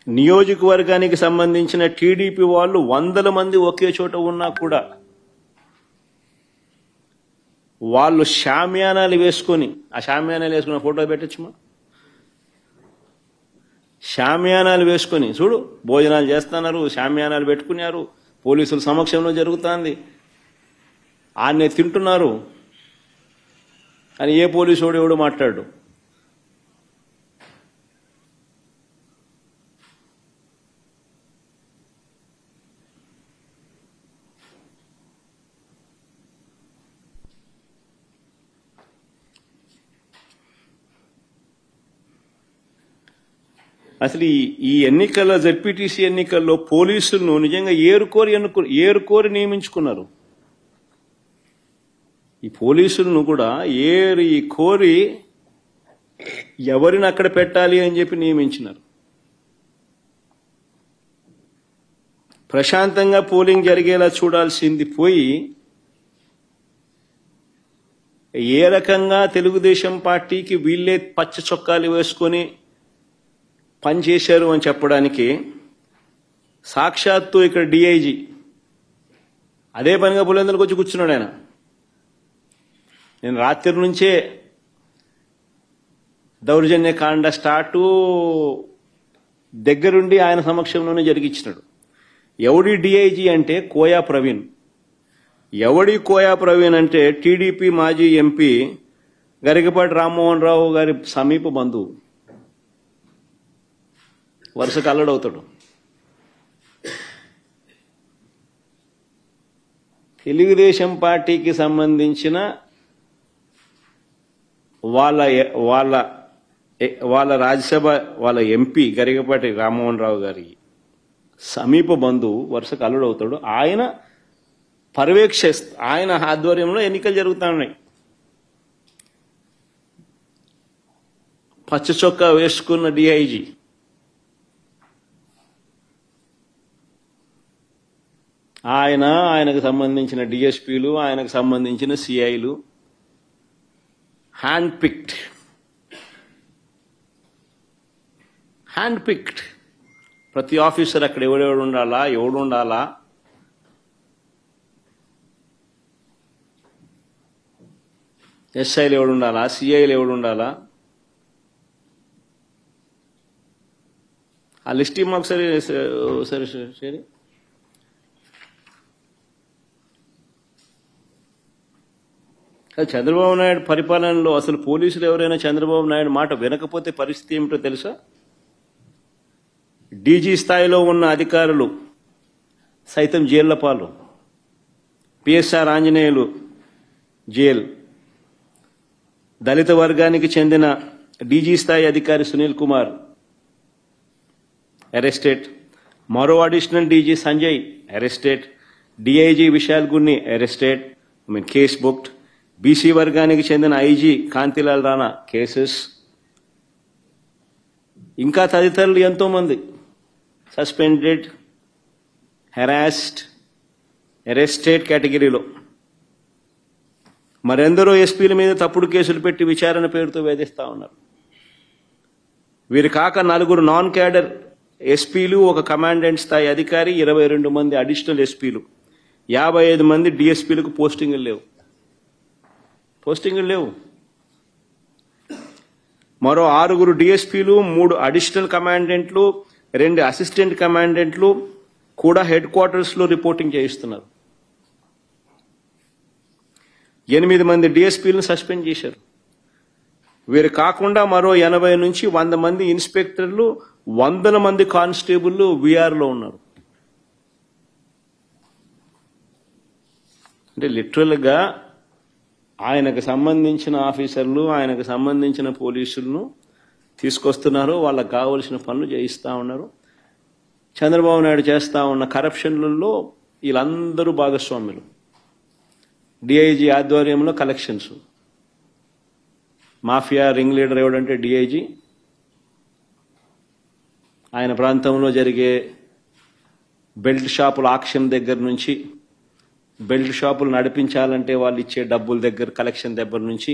నియోజకవర్గానికి సంబంధించిన టీడీపీ వాళ్ళు 100 మంది ఒకే చోట ఉన్నా కూడా వాళ్ళు షామియానాలు వేసుకొని, ఆ షామియానాలు వేసుకున్న ఫోటో పెట్టచ్చుమా, షామియానాలు వేసుకొని చూడు భోజనాలు చేస్తున్నారు, షామియానాలు పెట్టుకున్నారు, పోలీసుల సమక్షంలో జరుగుతుంది, ఆన్నే తింటున్నారు. అని ఏ పోలీసు వాడు ఎవడు మాట్లాడు. అసలు ఈ ఎన్నికల జెడ్పీటీసీ ఎన్నికల్లో పోలీసులను నిజంగా ఏరుకోరి నియమించుకున్నారు. ఈ పోలీసులను కూడా కోరి ఎవరిని అక్కడ పెట్టాలి అని చెప్పి నియమించినారు. ప్రశాంతంగా పోలింగ్ జరిగేలా చూడాల్సింది పోయి ఏ రకంగా తెలుగుదేశం పార్టీకి వీళ్ళే పచ్చ చొక్కాలు వేసుకొని పనిచేశారు అని చెప్పడానికి సాక్షాత్తు ఇక్కడ డిఐజీ అదే పనిగా పులివెందులకు వచ్చి కూర్చున్నాడు. ఆయన నేను రాత్రి నుంచే దౌర్జన్యకాండ స్టార్టు దగ్గరుండి ఆయన సమక్షంలోనే జరిగించినాడు. ఎవడి డిఐజీ అంటే కోయా ప్రవీణ్. ఎవడి కోయా ప్రవీణ్ అంటే టీడీపీ మాజీ ఎంపీ గరికపాటి రామ్మోహన్ రావు గారి సమీప బంధువు. వరుసకు అల్లడవుతాడు. తెలుగుదేశం పార్టీకి సంబంధించిన వాళ్ళ రాజ్యసభ వాళ్ళ ఎంపీ గరికపాటి రామ్మోహన్ రావు గారి సమీప బంధువు వరుసకు అల్లుడవుతాడు. ఆయన ఆయన ఆధ్వర్యంలో ఎన్నికలు జరుగుతా ఉన్నాయి. పచ్చ చొక్కా వేసుకున్న డిఐజీ ఆయనకు సంబంధించిన డిఎస్పీలు, ఆయనకు సంబంధించిన సిఐలు హ్యాండ్ పిక్డ్ ప్రతి ఆఫీసర్ అక్కడ ఎవడు ఉండాలా, ఎస్ఐలు ఎవడు ఉండాలా, సిఐలు ఎవడు ఉండాలా, ఆ లిస్ట్ మాకు సరే. చంద్రబాబు నాయుడు పరిపాలనలో అసలు పోలీసులు ఎవరైనా చంద్రబాబు నాయుడు మాట వినకపోతే పరిస్థితి ఏమిటో తెలుసా? డీజీ స్థాయిలో ఉన్న అధికారులు సైతం జైళ్ల పాలు. PSR Anjaneyulu jail. దళిత వర్గానికి చెందిన డీజీ స్థాయి అధికారి సునీల్ కుమార్ అరెస్టెడ్. మరో additional DG Sanjay arrested. DIG Vishal Gunni arrested, case booked. BC వర్గానికి చెందిన ఐజీ కాంతిలాల్ రాణా కేసెస్. ఇంకా తదితరులు ఎంతో మంది సస్పెండెడ్, హెరాస్డ్, అరెస్టెడ్ కేటగిరీలో. మరెందరో ఎస్పీల మీద తప్పుడు కేసులు పెట్టి విచారణ పేరుతో వేధిస్తా ఉన్నారు. వీరు కాక 4 నాన్ క్యాడర్ ఎస్పీలు, ఒక కమాండెంట్ స్థాయి అధికారి, 22 మంది అడిషనల్ ఎస్పీలు, 55 మంది డిఎస్పీలకు పోస్టింగులు లేవు. మరో 6 డిఎస్పీలు, 3 అడిషనల్ కమాండెంట్లు, 2 అసిస్టెంట్ కమాండెంట్లు కూడా హెడ్ క్వార్టర్స్ లో రిపోర్టింగ్ చేయిస్తున్నారు. 8 మంది డిఎస్పీలను సస్పెండ్ చేశారు. వీరు కాకుండా మరో 80 నుంచి 100 మంది ఇన్స్పెక్టర్లు, 100 మంది కానిస్టేబుల్ వీఆర్లో ఉన్నారు. అంటే లిటరల్గా ఆయనకు సంబంధించిన ఆఫీసర్లు, ఆయనకు సంబంధించిన పోలీసులను తీసుకొస్తున్నారు. వాళ్ళకు కావలసిన పనులు చేయిస్తూ ఉన్నారు. చంద్రబాబు నాయుడు చేస్తూ ఉన్న కరప్షన్లలో వీళ్ళందరూ భాగస్వాములు. డిఐజీ ఆధ్వర్యంలో కలెక్షన్స్. మాఫియా రింగ్ లీడర్ ఎవడంటే డిఐజీ. ఆయన ప్రాంతంలో జరిగే బెల్ట్ షాపుల ఆక్షన్ దగ్గర నుంచి, బెల్ట్ షాపులు నడిపించాలంటే వాళ్ళు ఇచ్చే డబ్బుల దగ్గర కలెక్షన్ దగ్గర నుంచి,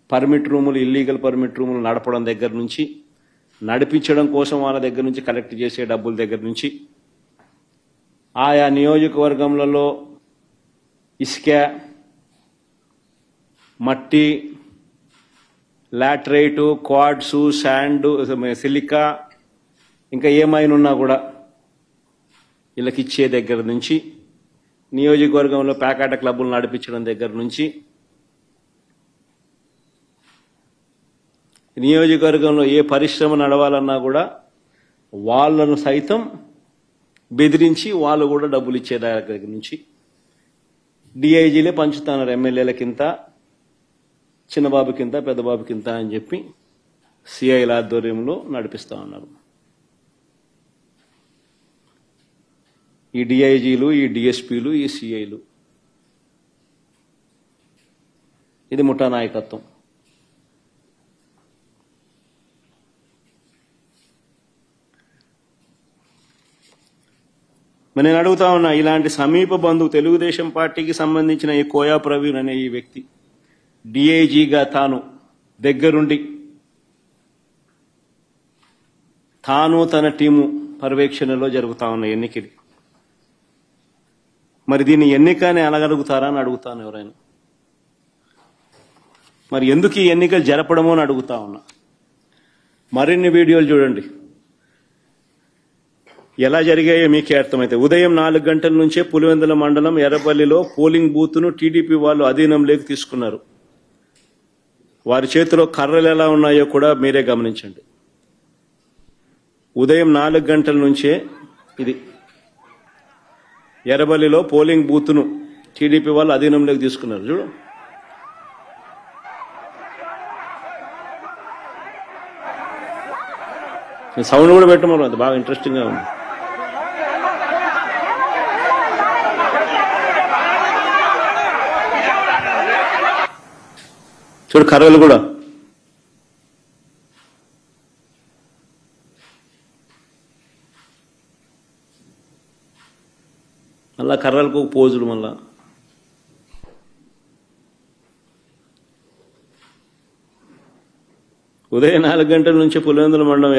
పర్మిట్ రూములు, ఇల్లీగల్ పర్మిట్ రూములు నడపడం దగ్గర నుంచి, నడిపించడం కోసం వాళ్ళ దగ్గర నుంచి కలెక్ట్ చేసే డబ్బుల దగ్గర నుంచి, ఆయా నియోజకవర్గంలో ఇసుక, మట్టి, లాటరైటు, క్వాడ్సు, శాండ్, సిలికా, ఇంకా ఏమైనా ఉన్నా కూడా వీళ్ళకి ఇచ్చే దగ్గర నుంచి, నియోజకవర్గంలో పేకాట క్లబ్బులు నడిపించడం దగ్గర నుంచి, నియోజకవర్గంలో ఏ పరిశ్రమ నడవాలన్నా కూడా వాళ్ళను సైతం బెదిరించి వాళ్ళు కూడా డబ్బులు ఇచ్చే దగ్గర నుంచి డిఐజీలే పంచుతున్నారు. ఎమ్మెల్యేలకింత, చిన్నబాబుకింత, పెద్దబాబుకింత అని చెప్పి సిఐల ఆధ్వర్యంలో నడిపిస్తూ ఉన్నారు. ఈ డిఐజీలు, ఈ డిఎస్పీలు, ఈ సిఐలు, ఇది ముఠా నాయకత్వం. మరి నేను అడుగుతా ఉన్నా, ఇలాంటి సమీప బంధువు తెలుగుదేశం పార్టీకి సంబంధించిన ఈ కోయా ప్రవీణ్ అనే ఈ వ్యక్తి డిఐజీగా తాను దగ్గరుండి తాను తన టీము పర్యవేక్షణలో జరుగుతా ఉన్న ఎన్నికలు, మరి దీన్ని ఎన్నికని అనగలుగుతారా అని అడుగుతాను ఎవరైనా. మరి ఎందుకు ఈ ఎన్నికలు జరపడమో అని అడుగుతా ఉన్నా. మరిన్ని వీడియోలు చూడండి ఎలా జరిగాయో మీకే అర్థమైతే. ఉదయం 4 గంటల నుంచే పులివెందుల మండలం ఎర్రపల్లిలో పోలింగ్ బూత్ను టీడీపీ వాళ్ళు అధీనంలోకి తీసుకున్నారు. వారి చేతిలో కర్రలు ఎలా ఉన్నాయో కూడా మీరే గమనించండి. ఉదయం 4 గంటల నుంచే ఇది ఎర్రపల్లిలో పోలింగ్ బూత్ను టీడీపీ వాళ్ళు అధీనంలోకి తీసుకున్నారు. చూడు, సౌండ్ కూడా పెట్టమన్నారు, అది బాగా ఇంట్రెస్టింగ్ గా ఉంది. చూడు కర్రలు కూడా. మళ్ళా కర్రలకు పోజులు. మళ్ళా ఉదయం 4 గంటల నుంచి పులివెందుల మండలం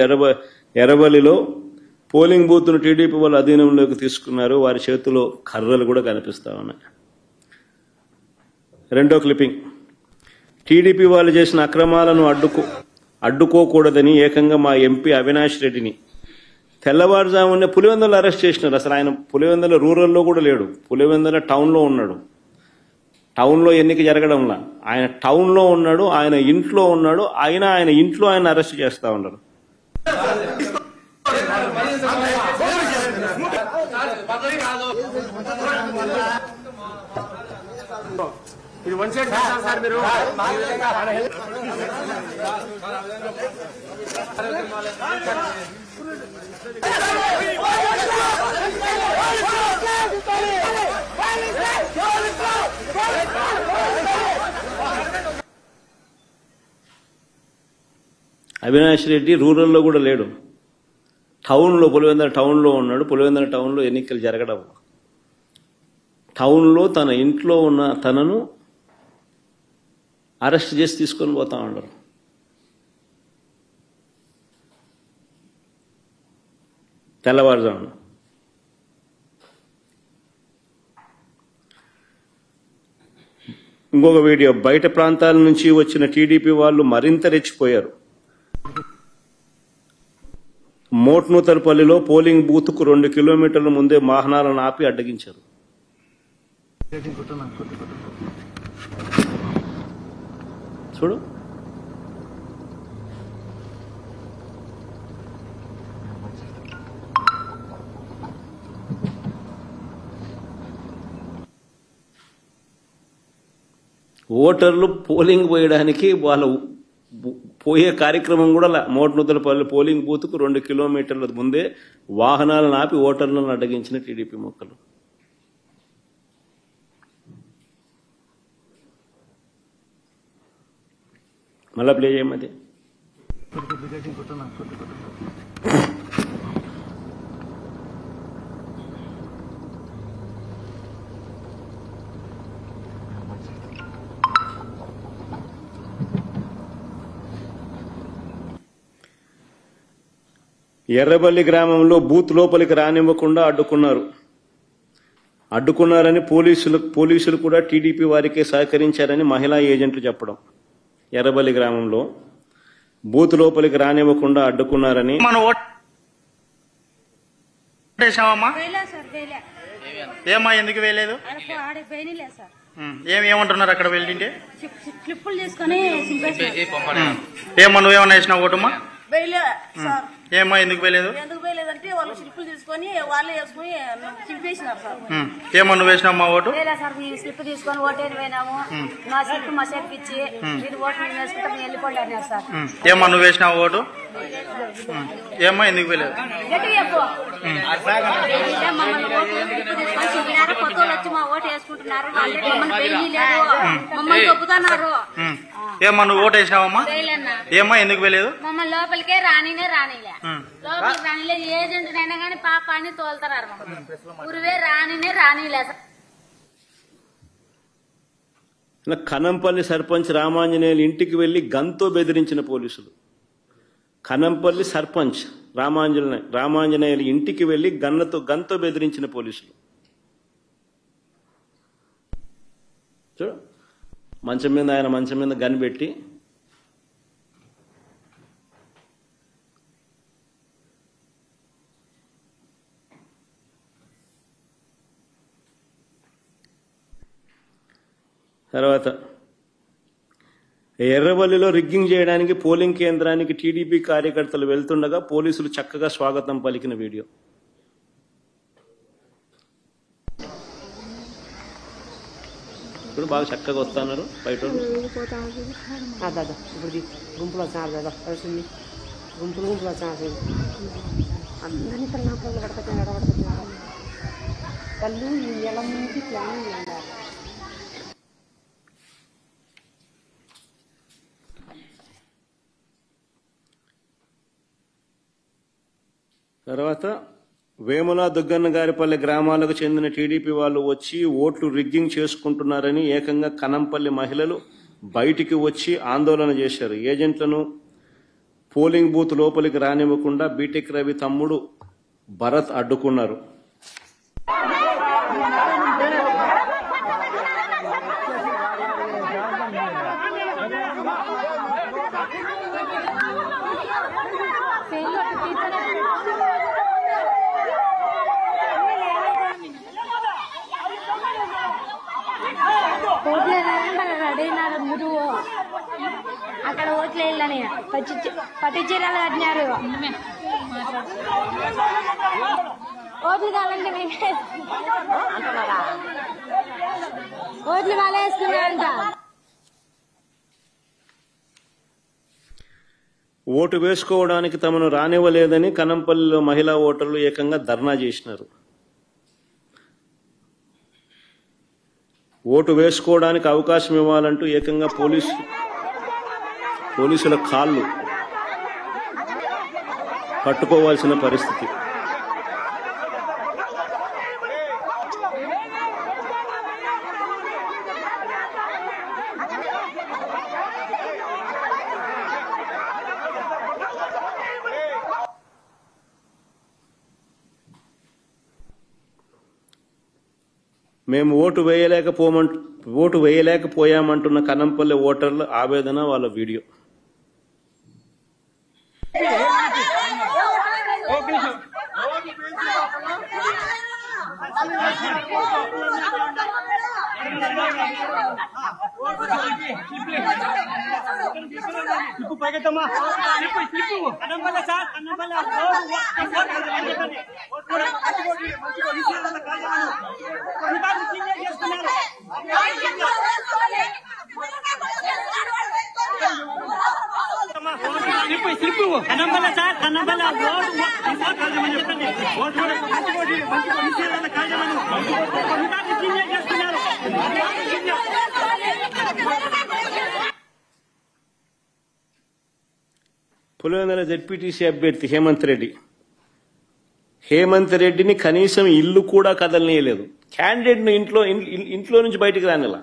ఎర్రబల్లిలో పోలింగ్ బూత్ను టీడీపీ వాళ్ళు అధీనంలోకి తీసుకున్నారు. వారి చేతిలో కర్రలు కూడా కనిపిస్తా ఉన్నాయి. రెండో క్లిప్పింగ్. టీడీపీ వాళ్ళు చేసిన అక్రమాలను అడ్డుకోకూడదని ఏకంగా మా ఎంపీ అవినాష్ రెడ్డిని తెల్లవారుజామునే పులివెందులో అరెస్ట్ చేసినారు. అసలు ఆయన పులివెందుల రూరల్లో కూడా లేడు, పులివెందుల టౌన్లో ఉన్నాడు. టౌన్లో ఎన్నిక జరగడంలా ఆయన టౌన్లో ఉన్నాడు, ఆయన ఇంట్లో ఉన్నాడు. ఆయన ఇంట్లో ఆయన అరెస్ట్ చేస్తా ఉన్నారు. అవినాష్ రెడ్డి రూరల్లో కూడా లేడు, టౌన్లో పులివెందుల టౌన్లో ఉన్నాడు. పులివెందుల టౌన్లో ఎన్నికలు జరగడం, టౌన్లో తన ఇంట్లో ఉన్న తనను అరెస్ట్ చేసి తీసుకొని పోతా ఉన్నారు. తెల్లవారుజామున. ఇంకొక వీడియో. బయట ప్రాంతాల నుంచి వచ్చిన టీడీపీ వాళ్ళు మరింత రెచ్చిపోయారు. మోట్నూతలపల్లిలో పోలింగ్ బూత్కు 2 కిలోమీటర్ల ముందే వాహనాలను ఆపి అడ్డగించారు. చూడు, ఓటర్లు పోలింగ్ పోయడానికి వాళ్ళ పోయే కార్యక్రమం కూడా మోట్నూతలపల్లి పోలింగ్ బూత్కు 2 కిలోమీటర్ల ముందే వాహనాలను ఆపి ఓటర్లను అడ్డగించిన టీడీపీ మొక్కలు. మళ్ళా ప్లే చేయమది. ఎర్రబల్లి గ్రామంలో బూత్ లోపలికి రానివ్వకుండా అడ్డుకున్నారని పోలీసులు కూడా టీడీపీ వారికే సహకరించారని మహిళా ఏజెంట్లు చెప్పడం. ఎర్రబల్లి గ్రామంలో బూత్ లోపలికి రానివ్వకుండా అడ్డుకున్నారని ఏమ్మా ఎందుకు వేయలేదు? ఏమంటున్నారు అక్కడ వెళ్ళింటే? ఏమన్నా నువ్వేమన్నా వేసినావు ఓటమ్మా? ఏమ్మా ఎందుకు వేయలేదు? అంటే వాళ్ళు స్లిప్పులు తీసుకొని వాళ్ళే వేసుకుని చింపేసినారు సార్. ఏమన్నా నువ్వు వేసినావమ్మా ఓటు? సార్ ఈ స్లిప్ తీసుకొని ఓటేది పోయినాము, నా స్లిప్ మా సేపుకి ఇచ్చి మీరు ఓటు మేము వేసుకుంటాం వెళ్ళిపోండి అన్నారు సార్. ఏమన్నా నువ్వు వేసినావు ఓటు? ఏమ్మా ఎందుకు వేయలేదు? కొత్త వాళ్ళు వచ్చి మా ఓటు వేసుకుంటున్నారు, మమ్మల్ని బెయిలేదు, మమ్మల్ని తొక్కుతున్నారు. ఏమ్మా నువ్వు ఓటు వేసినావమ్మా? ఏమ్మా ఎందుకు వేయలేదు? మమ్మల్ని లోపలికే రానిలే లోపలికి రానిలే ఏజెంట్ అయినా కానీ పాప అని తోలుతున్నారు. ఊరివే రానిలే సార్. కనంపల్లి సర్పంచ్ రామాంజనేయులు ఇంటికి వెళ్లి గన్తో బెదిరించిన పోలీసులు. కనంపల్లి సర్పంచ్ రామాంజనేయులు ఇంటికి వెళ్లి గన్తో బెదిరించిన పోలీసులు. చూడు, ఆయన మంచం మీద గన్ పెట్టి తర్వాత ఎర్రవల్లిలో రిగ్గింగ్ చేయడానికి పోలింగ్ కేంద్రానికి టీడీపీ కార్యకర్తలు వెళ్తుండగా పోలీసులు చక్కగా స్వాగతం పలికిన వీడియో. ఇప్పుడు బాగా చక్కగా వస్తున్నారు బయట. గుంపులో అందరినీ కళ్ళు ఎలా ముందు ప్లాన్ ఉండాలి. తర్వాత వేముల దుగ్గన్నగారిపల్లి గ్రామాలకు చెందిన టీడీపీ వాళ్ళు వచ్చి ఓట్లు రిగ్గింగ్ చేసుకుంటున్నారని ఏకంగా కనంపల్లి మహిళలు బయటికి వచ్చి ఆందోళన చేశారు. ఏజెంట్లను పోలింగ్ బూత్ లోపలికి రానివ్వకుండా బీటెక్ రవి తమ్ముడు భరత్ అడ్డుకున్నారు. అక్కడ ఓట్లు వేయాలని పట్టించీరాలు కట్టినారు. ఓట్లు కావాలంటే మేమే ఓట్లు వాళ్ళే వేసుకున్నారంట. ఓటు వేసుకోవడానికి తమను రానివ్వలేదని కనంపల్లిలో మహిళా ఓటర్లు ఏకంగా ధర్నా చేసినారు. ఓటు వేసుకోవడానికి అవకాశం ఇవ్వాలంటూ ఏకంగా పోలీసుల కాళ్ళు పట్టుకోవాల్సిన పరిస్థితి. మేము ఓటు వేయలేకపోయామంటున్న కనంపల్లి ఓటర్ల ఆవేదన, వాళ్ళ వీడియో. పులివెందుల జెడ్పీటీసీ అభ్యర్థి హేమంత్ రెడ్డిని కనీసం ఇల్లు కూడా కదలనీయలేదు. క్యాండిడేట్ ను ఇంట్లో నుంచి బయటికి రానిలా.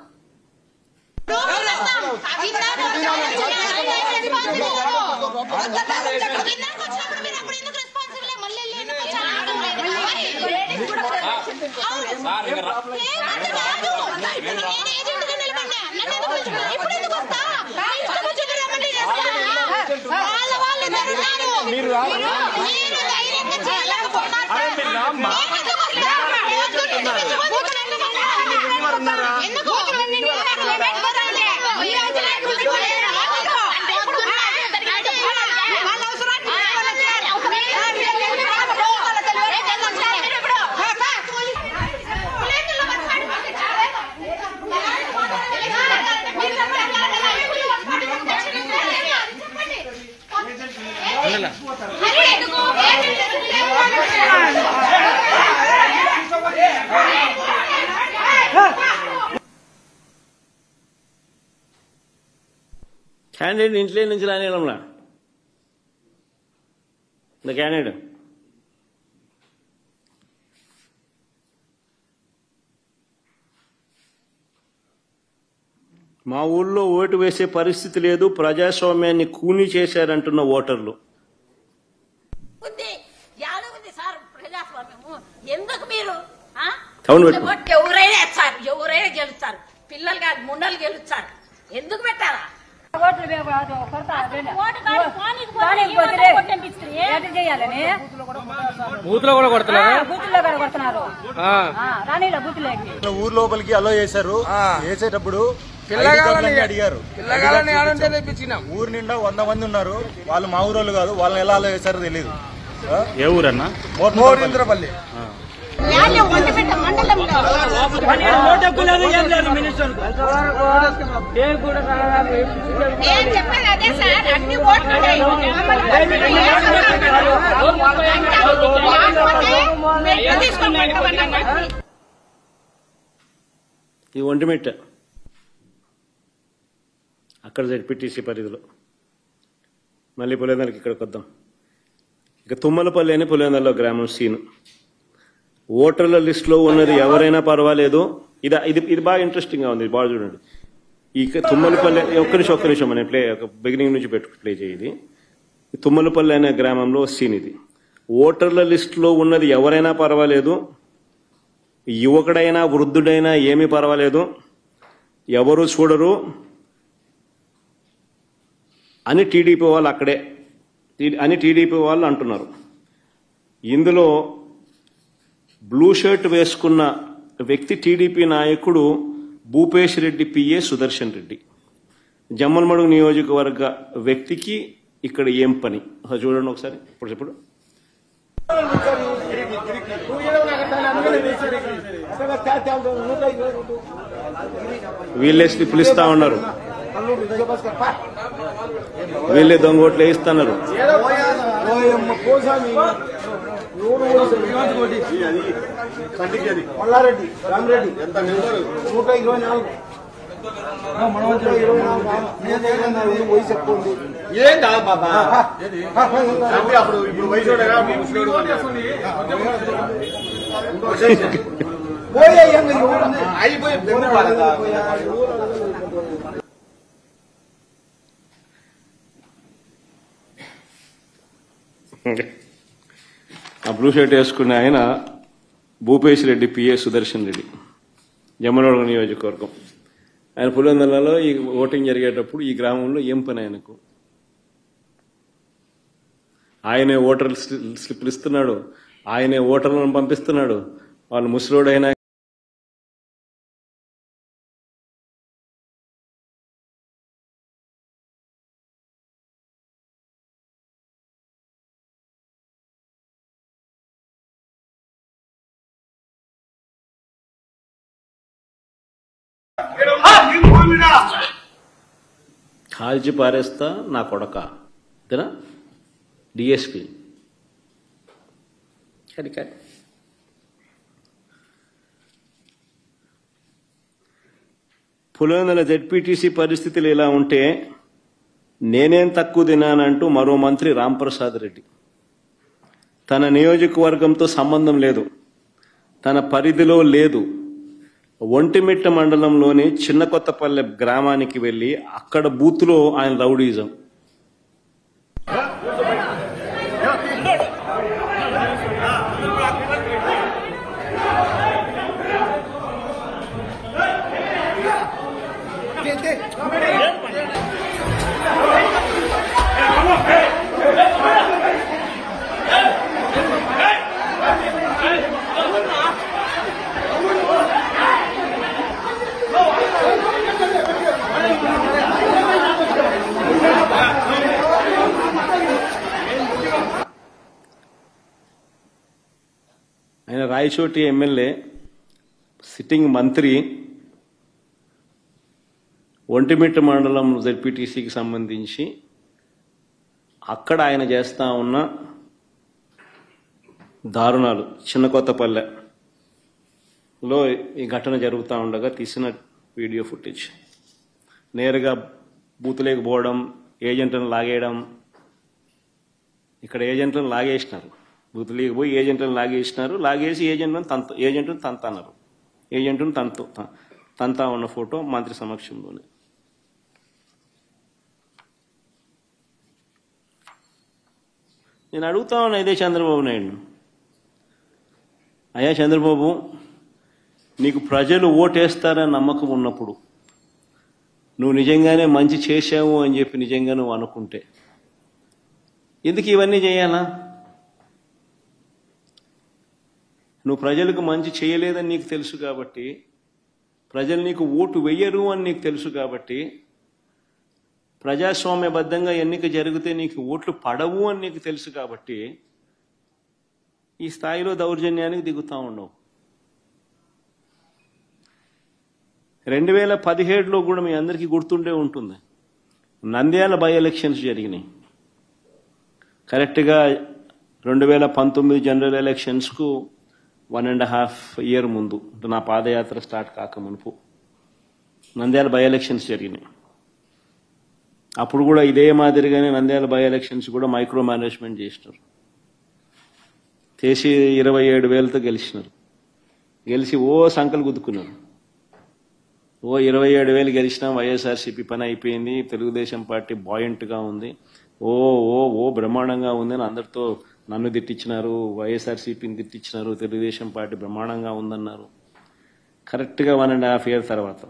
క్యాండిడేట్ ఇంట్లో నుంచి రానివ్వడంలా the candidate. మా ఊళ్ళో ఓటు వేసే పరిస్థితి లేదు, ప్రజాస్వామ్యాన్ని కూని చేశారంటున్న ఓటర్లు. ఎందుకు మీరు ఎవరైనా గెలుస్తారు, పిల్లలు కాదు ముండలు గెలుస్తారు, ఎందుకు పెట్టారా? ఊరు లోపలికి అలో చేశారు. వేసేటప్పుడు అడిగారు, ఊరు నిండా 100 మంది ఉన్నారు, వాళ్ళు మా ఊరోళ్ళు కాదు, వాళ్ళని ఎలా అలో చేశారో తెలియదు. ఏ ఊరన్నా? మోరింద్రపల్లి. ఈ ఒంటిమిట్ట అక్కడ జెడ్పీటీసీ పరిధిలో, మళ్ళీ పులివెందులకి ఇక్కడికి వద్దాం. ఇక తుమ్మలపల్లి అని పులివెందులలో గ్రామం సీను. ఓటర్ల లిస్టులో ఉన్నది ఎవరైనా పర్వాలేదు. ఇది బాగా ఇంట్రెస్టింగ్గా ఉంది, బాగా చూడండి. ఇక తుమ్మలపల్లి ఒక్క నిమిషం మనం బిగినింగ్ నుంచి ప్లే చేయాలి. తుమ్మలపల్లి అనే గ్రామంలో సీన్ ఇది. ఓటర్ల లిస్టులో ఉన్నది ఎవరైనా పర్వాలేదు, యువకుడైనా వృద్ధుడైనా ఏమీ పర్వాలేదు, ఎవరు చూడరు అని టీడీపీ వాళ్ళు అంటున్నారు. ఇందులో బ్లూ షర్ట్ వేసుకున్న వ్యక్తి టీడీపీ నాయకుడు భూపేష్ రెడ్డి పిఏ సుదర్శన్ రెడ్డి. జమ్మలమడుగు నియోజకవర్గ వ్యక్తికి ఇక్కడ ఏం పని చూడండి ఒకసారి. ఇప్పుడు వీళ్ళే స్లిప్లు ఇస్తా ఉన్నారు, వీళ్ళే దొంగ ఓట్లు వేయిస్తున్నారు. మల్లారెడ్డి రామరెడ్డి 124 వయసు ఎక్కువ ఉంది. ఏం కాదు బాబా, అప్పుడు ఇప్పుడు వయసు అయిపోయి ఆ బ్లూ షర్ట్ వేసుకున్న ఆయన భూపేష్ రెడ్డి పిఏ సుదర్శన్ రెడ్డి, జమ్మలమడుగు నియోజకవర్గం. ఆయన పులివెందులలో ఈ ఓటింగ్ జరిగేటప్పుడు ఈ గ్రామంలో ఏం పని ఆయనకు? ఆయనే ఓటర్ స్లిప్లు ఇస్తున్నాడు, ఆయనే ఓటర్లను పంపిస్తున్నాడు. వాళ్ళు ముసలోడైనా కాల్చి పారేస్తా నా కొడక అంతేనా? డిఎస్పీ పులివెందుల జెడ్పీటీసీ పరిస్థితులు ఇలా ఉంటే నేనేం తక్కువ తినానంటూ మరో మంత్రి రాంప్రసాద్ రెడ్డి. తన నియోజకవర్గంతో సంబంధం లేదు, తన పరిధిలో లేదు. ఒంటిమిట్ట మండలంలోని చిన్న కొత్తపల్లె గ్రామానికి వెళ్లి అక్కడ బూత్లో ఆయన రౌడీజం. రాయచోటి ఎమ్మెల్యే సిట్టింగ్ మంత్రి ఒంటిమిట్ట మండలం జెడ్పీటీసీకి సంబంధించి అక్కడ ఆయన చేస్తా ఉన్న దారుణాలు చిన్న కొత్తపల్లెలో ఈ ఘటన జరుగుతూ ఉండగా తీసిన వీడియో ఫుటేజ్. నేరుగా బూతులేకి పోవడం, ఏజెంట్లను లాగేయడం. ఇక్కడ ఏజెంట్లను లాగేసినారు, బూతులేకి పోయి ఏజెంట్లను లాగేసినారు. లాగేసి ఏజెంట్ను తంతన్నారు. ఏజెంట్ను తంతా ఉన్న ఫోటో మంత్రి సమక్షంలోనే. నేను అడుగుతా ఉన్నా ఇదే చంద్రబాబు నాయుడు, అయ్యా చంద్రబాబు, నీకు ప్రజలు ఓటేస్తారని నమ్మకం ఉన్నప్పుడు, నువ్వు నిజంగానే మంచి చేశావు అని చెప్పి నిజంగా నువ్వు అనుకుంటే ఎందుకు ఇవన్నీ చేయాలా? నువ్వు ప్రజలకు మంచి చేయలేదని నీకు తెలుసు కాబట్టి, ప్రజలు నీకు ఓటు వెయ్యరు అని నీకు తెలుసు కాబట్టి, ప్రజాస్వామ్యబద్ధంగా ఎన్నిక జరిగితే నీకు ఓట్లు పడవు అని నీకు తెలుసు కాబట్టి ఈ స్థాయిలో దౌర్జన్యానికి దిగుతా ఉండవు. 2017లో కూడా మీ అందరికీ గుర్తుండే ఉంటుంది, నంద్యాల బై ఎలక్షన్స్ జరిగినాయి. కరెక్ట్గా 2019 జనరల్ ఎలక్షన్స్కు 1.5 year ముందు, నా పాదయాత్ర స్టార్ట్ కాకమునుపు నంద్యాల బై ఎలక్షన్స్ జరిగినాయి. అప్పుడు కూడా ఇదే మాదిరిగానే నంద్యాల బై ఎలక్షన్స్ కూడా మైక్రో మేనేజ్మెంట్ చేసినారు. చేసి 27,000తో గెలిచినారు. గెలిచి సంకలు గుద్దుకున్నారు. 27,000 గెలిచినా వైఎస్ఆర్సీపీ పని అయిపోయింది, తెలుగుదేశం పార్టీ బాయింట్గా ఉంది, బ్రహ్మాండంగా ఉంది అని అందరితో నన్ను తిట్టించినారు, వైఎస్ఆర్సీపీని తిట్టించినారు, తెలుగుదేశం పార్టీ బ్రహ్మాండంగా ఉందన్నారు. కరెక్ట్గా 1.5 year తర్వాత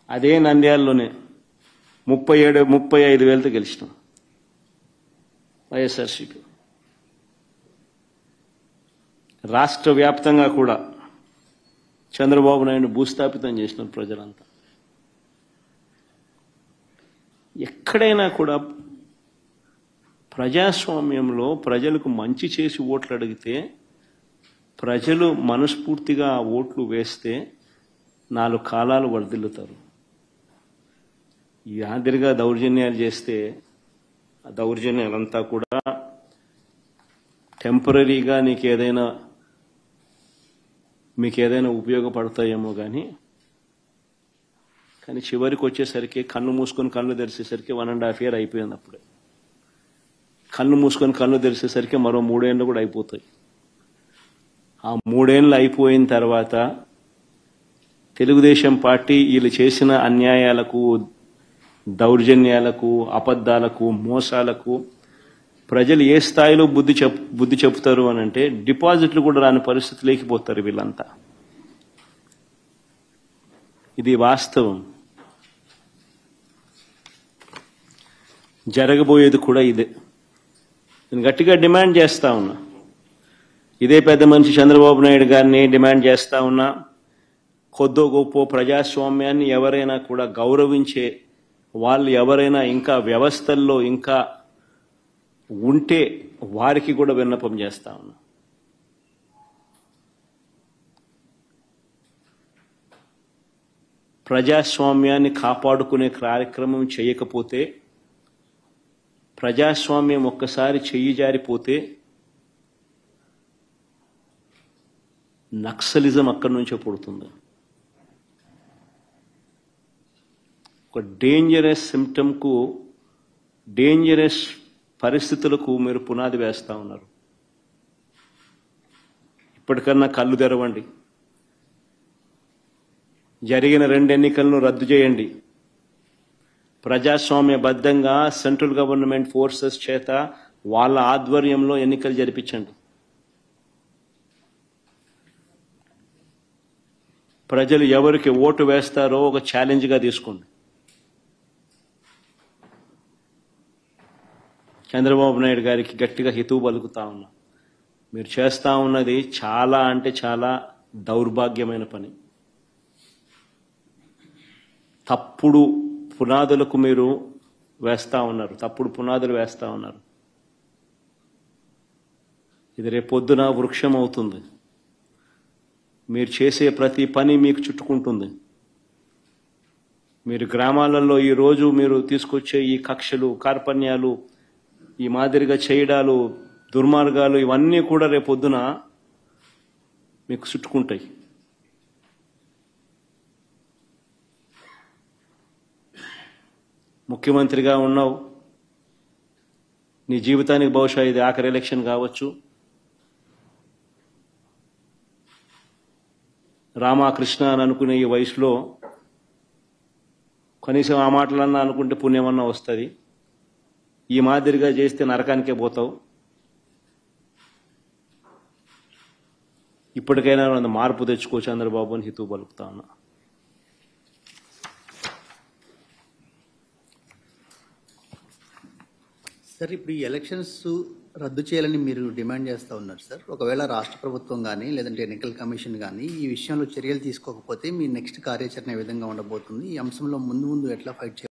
అదే నంద్యాలలోనే 35,000తో గెలిచినాం వైఎస్ఆర్సీపీ. రాష్ట్ర వ్యాప్తంగా కూడా చంద్రబాబు నాయుడు భూస్థాపితం చేసినారు ప్రజలంతా. ఎక్కడైనా కూడా ప్రజాస్వామ్యంలో ప్రజలకు మంచి చేసి ఓట్లు అడిగితే, ప్రజలు మనస్ఫూర్తిగా ఆ ఓట్లు వేస్తే 4 కాలాలు వర్ధిల్లుతారు. యాదిరిగా దౌర్జన్యాలు చేస్తే ఆ దౌర్జన్యాలంతా కూడా టెంపరీగా మీకు ఏదైనా ఉపయోగపడతాయేమో కానీ చివరికి వచ్చేసరికి కన్ను మూసుకొని కళ్ళు తెరిచేసరికి 1.5 year అయిపోయింది. అప్పుడే కన్ను మూసుకొని కళ్ళు తెరిచేసరికి మరో 3 ఏళ్ళు కూడా అయిపోతాయి. ఆ 3 ఏళ్ళు అయిపోయిన తర్వాత తెలుగుదేశం పార్టీ వీళ్ళు చేసిన అన్యాయాలకు, దౌర్జన్యాలకు, అబద్ధాలకు, మోసాలకు ప్రజలు ఏ స్థాయిలో బుద్ధి చెప్తారు అని అంటే, డిపాజిట్లు కూడా రాని పరిస్థితి లేకపోతారు వీళ్ళంతా. ఇది వాస్తవం. జరగబోయేది కూడా ఇదే. నేను గట్టిగా డిమాండ్ చేస్తా ఉన్నా, ఇదే పెద్ద మనిషి చంద్రబాబు నాయుడు గారిని డిమాండ్ చేస్తా ఉన్నా, కొద్దో గొప్ప ప్రజాస్వామ్యాన్ని ఎవరైనా కూడా గౌరవించే వాళ్ళు ఎవరైనా ఇంకా వ్యవస్థల్లో ఇంకా ఉంటే వారికి కూడా విన్నపం చేస్తా ఉన్నా. ప్రజాస్వామ్యాన్ని కాపాడుకునే కార్యక్రమం చేయకపోతే, ప్రజాస్వామ్యం ఒక్కసారి చెయ్యి జారిపోతే నక్సలిజం అక్కడి నుంచే పుడుతుంది. ఒక డేంజరస్ సిమ్టమ్కు, డేంజరస్ పరిస్థితులకు మీరు పునాది వేస్తా ఉన్నారు. ఇప్పటికన్నా కళ్ళు తెరవండి. జరిగిన 2 ఎన్నికలను రద్దు చేయండి. ప్రజాస్వామ్యబద్ధంగా సెంట్రల్ గవర్నమెంట్ ఫోర్సెస్ చేత వాళ్ళ ఆధ్వర్యంలో ఎన్నికలు జరిపించండి. ప్రజలు ఎవరికి ఓటు వేస్తారో ఒక ఛాలెంజ్గా తీసుకోండి. చంద్రబాబు నాయుడు గారికి గట్టిగా హితవు పలుకుతా ఉన్నా, మీరు చేస్తా ఉన్నది చాలా అంటే చాలా దౌర్భాగ్యమైన పని. తప్పుడు పునాదులకు మీరు వేస్తా ఉన్నారు, తప్పుడు పునాదులు వేస్తా ఉన్నారు. ఇది రేపొద్దున వృక్షం అవుతుంది. మీరు చేసే ప్రతి పని మీకు చుట్టుకుంటుంది. మీరు గ్రామాలలో ఈరోజు మీరు తీసుకొచ్చే ఈ కక్షలు, కార్పణ్యాలు, ఈ మాదిరిగా చేయడాలు, దుర్మార్గాలు ఇవన్నీ కూడా రేపొద్దున మీకు చుట్టుకుంటాయి. ముఖ్యమంత్రిగా ఉన్నావు, నీ జీవితానికి బహుశా ఇది ఆఖరి ఎలక్షన్ కావచ్చు. రామకృష్ణ అని అనుకునే ఈ వయసులో కనీసం ఆ మాటలన్నా అనుకుంటే పుణ్యమన్నా వస్తుంది. ఈ మాదిరిగా చేస్తే నరకానికే పోతావు. ఇప్పటికైనా మార్పు తెచ్చుకో చంద్రబాబు అని హితవు పలుకుతా ఉన్నా. సార్, ఇప్పుడు ఈ ఎలక్షన్స్ రద్దు చేయాలని మీరు డిమాండ్ చేస్తూ ఉన్నారు సార్. ఒకవేళ రాష్ట్ర ప్రభుత్వం కానీ లేదంటే ఎన్నికల కమిషన్ కానీ ఈ విషయంలో చర్యలు తీసుకోకపోతే మీ నెక్స్ట్ కార్యాచరణ ఏ విధంగా ఉండబోతుంది? ఈ అంశంలో ముందు ఎట్లా ఫైట్ చేయాలి?